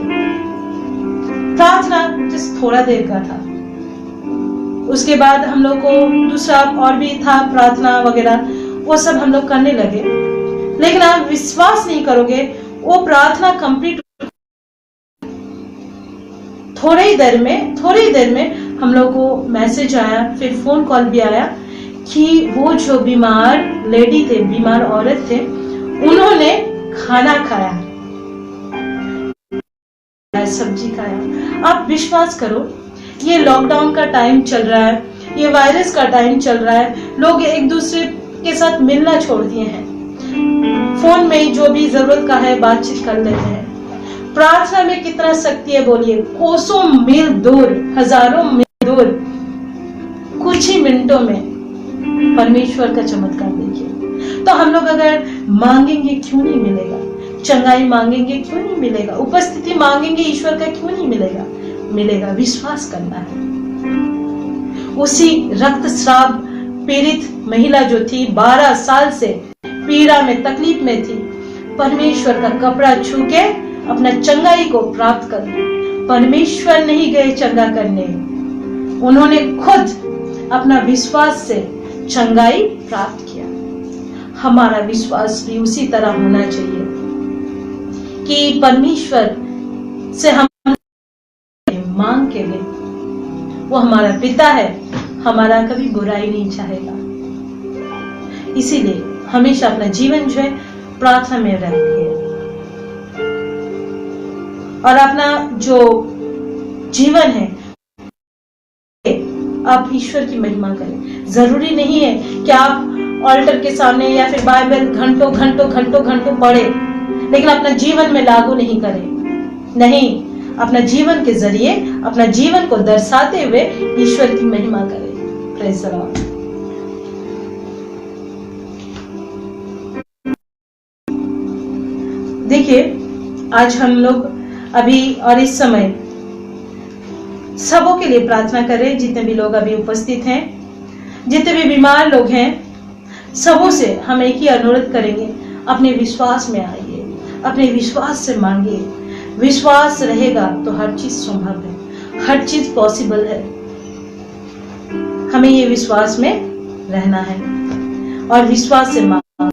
प्रार्थना जिस थोड़ा देर का था, उसके बाद हम लोग को दूसरा और भी था प्रार्थना वगैरह, वो सब हम लोग करने लगे। लेकिन आप विश्वास नहीं करोगे, वो प्रार्थना कंप्लीट थोड़ी ही देर में हम लोग को मैसेज आया, फिर फोन कॉल भी आया कि वो जो बीमार लेडी थे, बीमार औरत थे, उन्होंने खाना खाया, सब्जी खाया। आप विश्वास करो, ये लॉकडाउन का टाइम चल रहा है, ये वायरस का टाइम चल रहा है, लोग एक दूसरे के साथ मिलना छोड़ दिए हैं, फोन में जो भी जरूरत का है बातचीत कर लेते हैं। प्रार्थना में कितना शक्ति है बोलिए, कोसों मील दूर, हजारों मील दूर, कुछ ही मिनटों में परमेश्वर का चमत्कार देखिए। तो हम लोग अगर मांगेंगे क्यों नहीं मिलेगा, चंगाई मांगेंगे क्यों नहीं मिलेगा, उपस्थिति मांगेंगे ईश्वर का क्यों नहीं मिलेगा, मिलेगा। विश्वास करना है। उसी रक्तस्राव पीड़ित महिला जो थी, 12 साल से पीड़ा में तकलीफ में थी, परमेश्वर का कपड़ा छू के अपना चंगाई को प्राप्त कर लिया। परमेश्वर नहीं गए चंगा करने, उन्होंने खुद अपना विश्वास से चंगाई प्राप्त किया। हमारा विश्वास भी उसी तरह होना चाहिए कि परमेश्वर से हम मांग के ले, वो हमारा पिता है, हमारा कभी बुराई नहीं चाहेगा। इसीलिए हमेशा अपना जीवन जो है प्रार्थना में रखिए और अपना जो जीवन है आप ईश्वर की महिमा करें। जरूरी नहीं है कि आप ऑल्टर के सामने या फिर बाइबल घंटों पढ़े, लेकिन अपना जीवन में लागू नहीं करें। नहीं, अपना जीवन के जरिए अपना जीवन को दर्शाते हुए ईश्वर की महिमा करें। Praise the Lord. देखिए, आज हम लोग अभी और इस समय सबों के लिए प्रार्थना करें, जितने भी लोग अभी उपस्थित हैं, जितने भी बीमार लोग हैं, सबों से हम एक ही अनुरोध करेंगे, अपने विश्वास में आइए, अपने विश्वास से मांगिए। विश्वास रहेगा तो हर चीज संभव है, हर चीज पॉसिबल है। हमें ये विश्वास में रहना है और विश्वास से मांगना,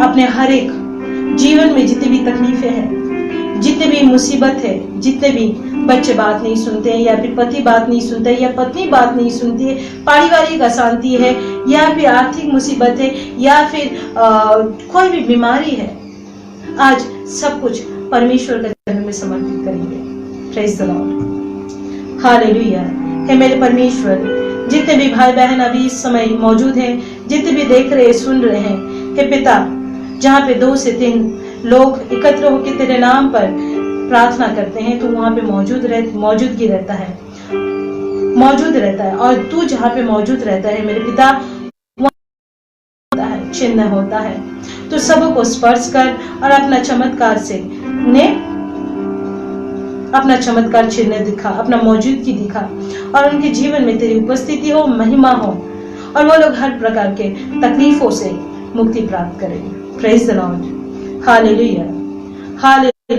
अपने हर एक जीवन में जितनी भी तकलीफें हैं, जितने भी मुसीबत है, जितने भी बच्चे बात नहीं सुनते हैं, या फिर पति बात नहीं सुनते है, या पत्नी बात नहीं सुनती है, पारिवारिक अशांति है, या फिर आर्थिक मुसीबत है, या फिर कोई भी बीमारी है, आज सब कुछ परमेश्वर के चरणों में समर्पित करेंगे। Praise the Lord, hallelujah. हे मेरे परमेश्वर, जितने भी भाई बहन अभी इस समय मौजूद हैं, जितने भी देख रहे सुन रहे हैं, हे पिता, जहाँ पे 2 से 3 लोग एकत्र होकर तेरे नाम पर प्रार्थना करते हैं, तो वहां पे मौजूदगी रहता है, मौजूद रहता है। और तू जहाँ पे मौजूद रहता है मेरे पिता, वहां होता है, चिन्ह होता है। तो सबों को स्पर्श कर और अपना चमत्कार से अपना चमत्कार चिन्ह दिखा, अपना मौजूदगी दिखा, और उनके जीवन में तेरी उपस्थिति हो, महिमा हो, और वो लोग हर प्रकार के तकलीफों से मुक्ति प्राप्त करें। Praise the Lord, hallelujah, hallelujah,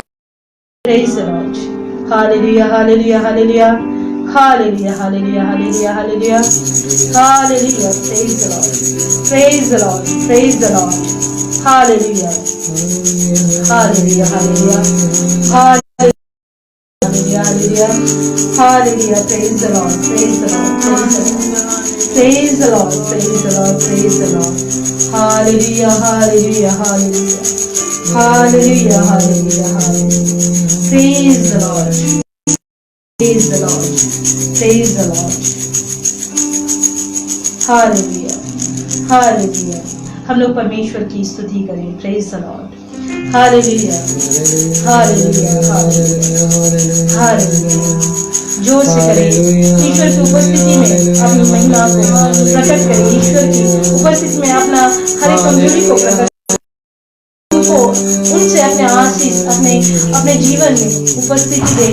praise the Lord, hallelujah, hallelujah, hallelujah, hallelujah, hallelujah, hallelujah, hallelujah, hallelujah, praise the Lord, praise the Lord, praise the Lord, hallelujah, hallelujah, hallelujah, hallelujah, hallelujah, hallelujah, praise the Lord, praise the Lord, praise the Lord, praise the Lord, praise the Lord, praise the Lord, hallelujah, hallelujah, hallelujah, hallelujah, hallelujah, hallelujah, praise the Lord, praise the Lord, praise the Lord, hallelujah, hallelujah। हम लोग परमेश्वर की स्तुति करें। praise the Lord, hallelujah, hallelujah, hallelujah, hallelujah. जोर से करें, ईश्वर की उपस्थिति में अपनी महिमा को प्रकट करें, ईश्वर की उपस्थिति में अपना हर एक कमजोरी को प्रकट को उनसे अपने आशीष, अपने जीवन में उपस्थिति दे,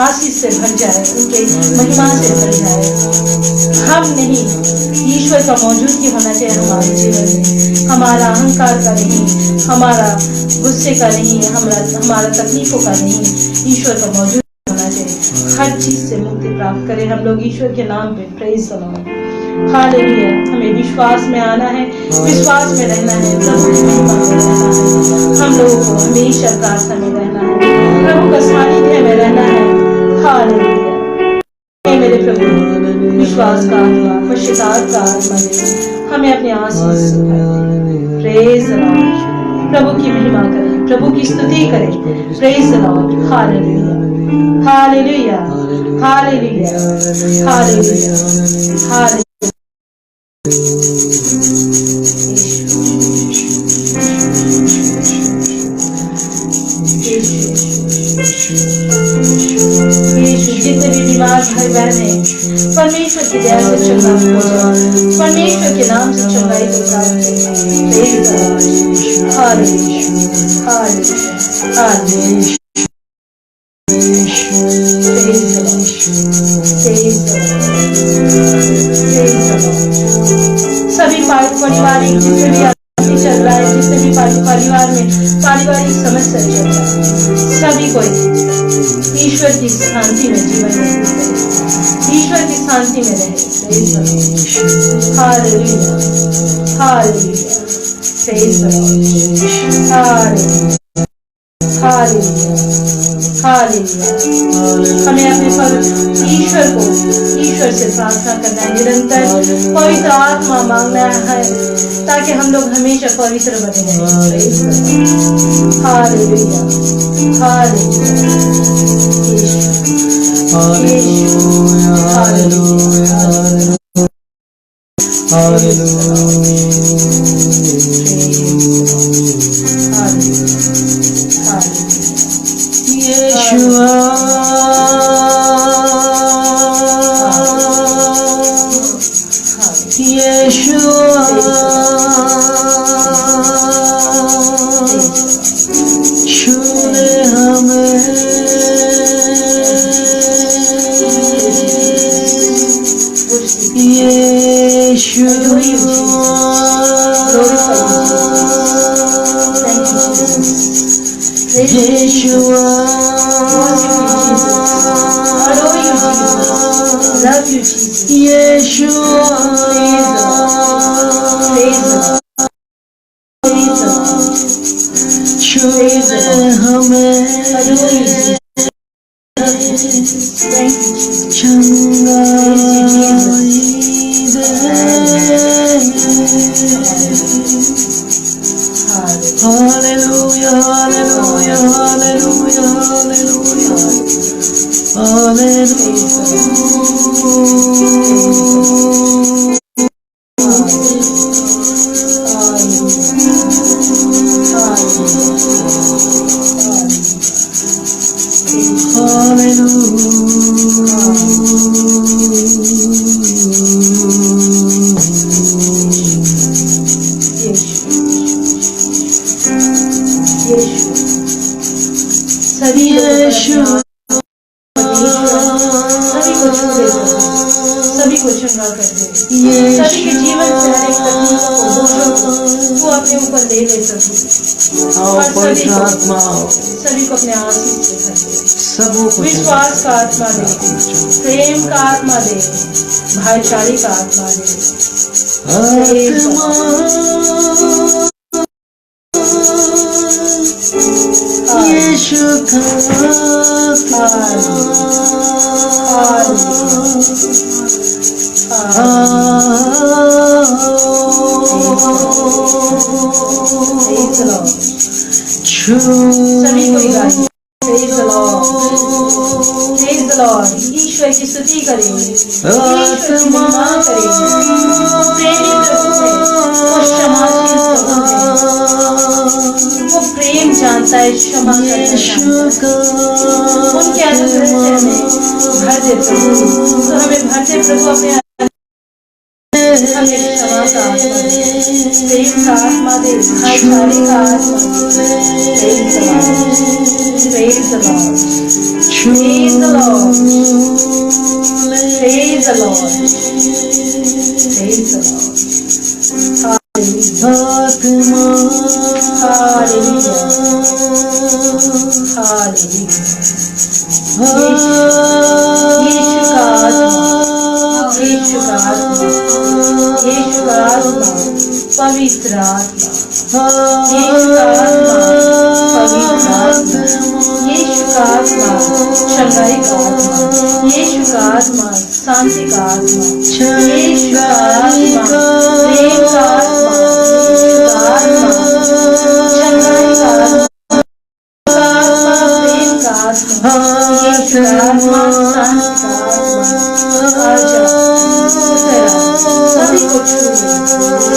आशीष से भर जाए, उनके महिमा से भर जाए। हम नहीं, ईश्वर का मौजूदगी होना चाहिए हमारे जीवन में, हमारा अहंकार का नहीं, हमारा गुस्से का नहीं, हमारा तकलीफों का नहीं, ईश्वर का मौजूद होना चाहिए। हर चीज से मुक्ति प्राप्त करें हम लोग ईश्वर के नाम पे। Praise the Lord, hallelujah. हमें विश्वास में आना है, विश्वास में रहना है, प्रभु की महिमा में रहना है। हम लोगों को हमेशा प्रार्थना में रहना है, प्रभु का सानिध्य में रहना है। हालेलुया। मेरे प्रभु, विश्वास का आत्मा, पश्चाताप का आत्मा दे हमें अपने आशीष से भर। Praise the Lord. प्रभु की महिमा करें, प्रभु की स्तुति करें। Praise the Lord, hallelujah, hallelujah, hallelujah, hallelujah, hallelujah. जितने भी बीमार भाई बहन हैं, परमेश्वर की दया से चंगा हो जाए, परमेश्वर के नाम से चंगाई को प्राप्त करें। Hallelujah, hallelujah, hallelujah. सभी पारिवारिक जितने भी चल रहा है, जितने भी परिवार में पारिवारिक समस्या चल रहा है, सभी को ईश्वर की शांति में जीवन व्यतीत करे, ईश्वर की शांति में रहे। Hallelujah, hallelujah, praise the Lord, hallelujah, hallelujah, hallelujah. हमें अपने ईश्वर से प्रार्थना करना है, निरंतर पवित्र आत्मा मांगना है, ताकि हम लोग हमेशा पवित्र बने रहें। Hallelujah, hallelujah, hallelujah, hallelujah, Hallelujah. Thank you, Hallelujah, hallelujah, hallelujah, hallelujah, सभी को चंगा कर दे, सभी के जीवन से हर एक तकलीफ को बोझों को वो अपने ऊपर ले सके और सभी को अपने आशीष से भर दे। विश्वास का आत्मा दे, प्रेम का आत्मा दे, भाईचारे का आत्मा दे। यीशु का सभी को ईश्वर की स्तुति करेंगे, ईश्वर की महिमा करेंगे। प्रेमी प्रभु है, वो क्षमाशील प्रभु है, वो प्रेम जानता है, क्षमा करना जानता है। उनके अनुग्रह से हमें भर दे प्रभु, तो हमें भर दे प्रभु अपने हमें क्षमा का आत्मा दे, प्रेम का आत्मा दे, भाईचारे का आत्मा दे। Praise the Lord. Praise the Lord. Praise the Lord. Praise the Lord. Hallelujah. Hallelujah. यीशु का आत्मा, पवित्र आत्मा, यीशु का आत्मा, पवित्र आत्मा, यीशु का आत्मा, चंगाई का आत्मा, यीशु का आत्मा, शांति का आत्मा, यीशु का आत्मा, प्रेम का आत्मा, यीशु का आत्मा, चंगाई का आत्मा, प्रेम का आत्मा, यीशु का आत्मा, शांति का आत्मा। आजा सभी को छू,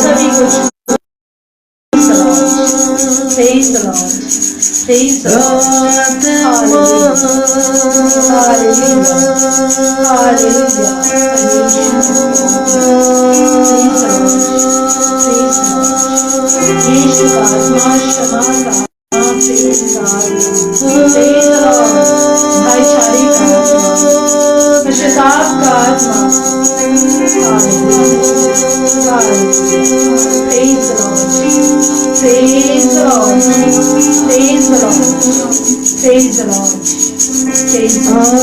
सभी को छू। Praise the Lord. Praise the Lord. Hallelujah. Hallelujah. Hallelujah. Praise the Lord. Praise the Lord. यीशु का आत्मा, क्षमा का आत्मा, प्रेम का आत्मा। Praise the Lord. भाईचारे का आत्मा, पश्चाताप का आत्मा। Hallelujah. Praise the Lord. Praise the Lord. Praise the Lord. Praise the Lord. Praise the Lord.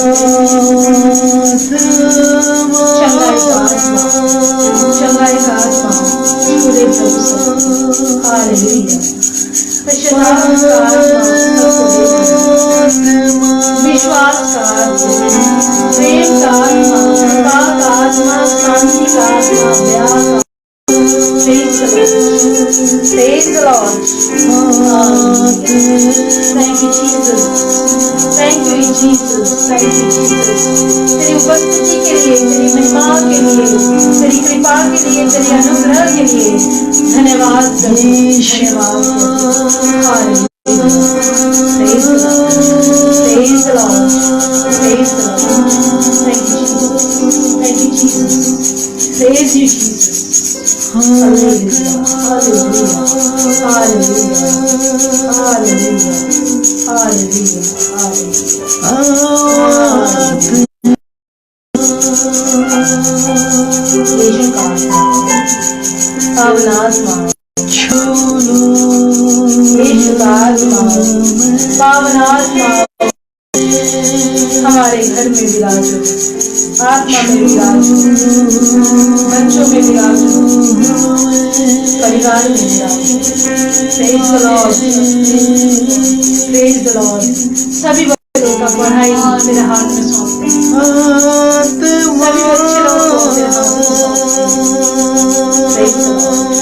चंगाई का आत्मा, चंगाई का आत्मा, पूरे प्रभु से। हालेलुया। पश्चाताप का आत्मा सबको दे दे। विश्वास का आत्मा, प्रेम का आत्मा, कृपा का आत्मा, शांति का आत्मा, दया का। Praise the Lord. Praise the Lord. Thank you, Jesus. Thank you, Jesus. Thank you, Jesus. तेरी उपस्थिति के लिए, तेरी महिमा के लिए, तेरी कृपा के लिए, तेरे अनुग्रह के लिए धन्यवाद प्रभु, धन्यवाद प्रभु। Praise the Lord. Praise the Lord. Praise the Lord. Thank you, Jesus. Thank you, Jesus. Praise you, Jesus. Hallelujah, hallelujah, hallelujah, hallelujah, hallelujah, hallelujah. यीशु का पावन आत्मा, यीशु का आत्मा, पावन आत्मा हमारे हमारे घर में विराजो, आत्मा में विराजो, बच्चों में विराजो, परिवार में विराजो। Praise the Lord, praise the Lord. सभी बच्चों का पढ़ाई मेरे हाथ में सौंपते हैं, सभी बच्चे लोगों को मेरे हाथ में सौंपते हैं। Praise the Lord,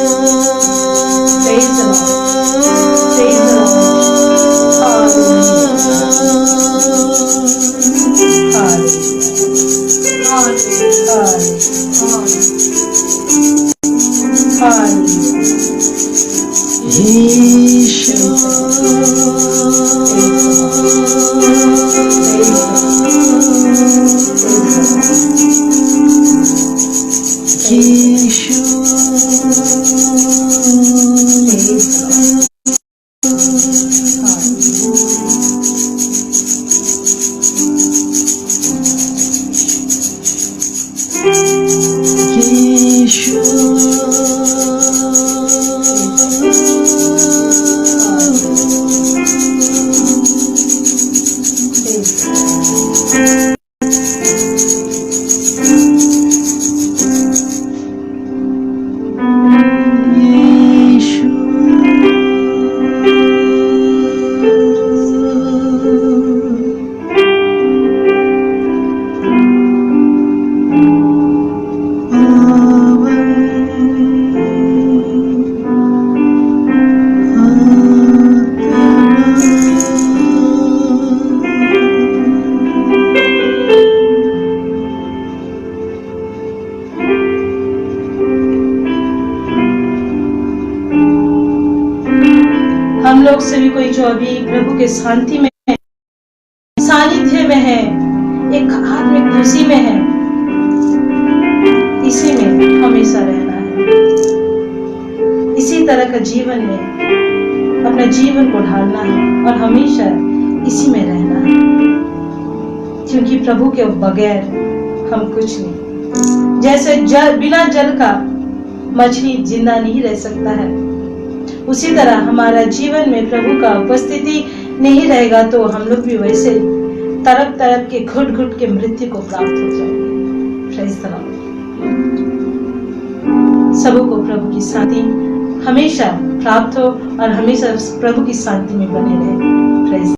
praise the Lord, praise the Lord. हम लोग सभी कोई जो अभी प्रभु के शांति में है, सानिध्य में है, एक आत्मिक खुशी में है, इसी में हमेशा रहना है। इसी तरह का जीवन में अपना जीवन को ढालना है और हमेशा इसी में रहना है, क्योंकि प्रभु के बगैर हम कुछ नहीं। जैसे बिना जल का मछली जिंदा नहीं रह सकता है, उसी तरह हमारा जीवन में प्रभु का उपस्थिति नहीं रहेगा तो हम लोग भी वैसे तरप तरप के घुट घुट के मृत्यु को प्राप्त हो जाएंगे। Praise the Lord. सबों को प्रभु की शांति हमेशा प्राप्त हो और हमेशा प्रभु की शांति में बने रहे। प्रेज़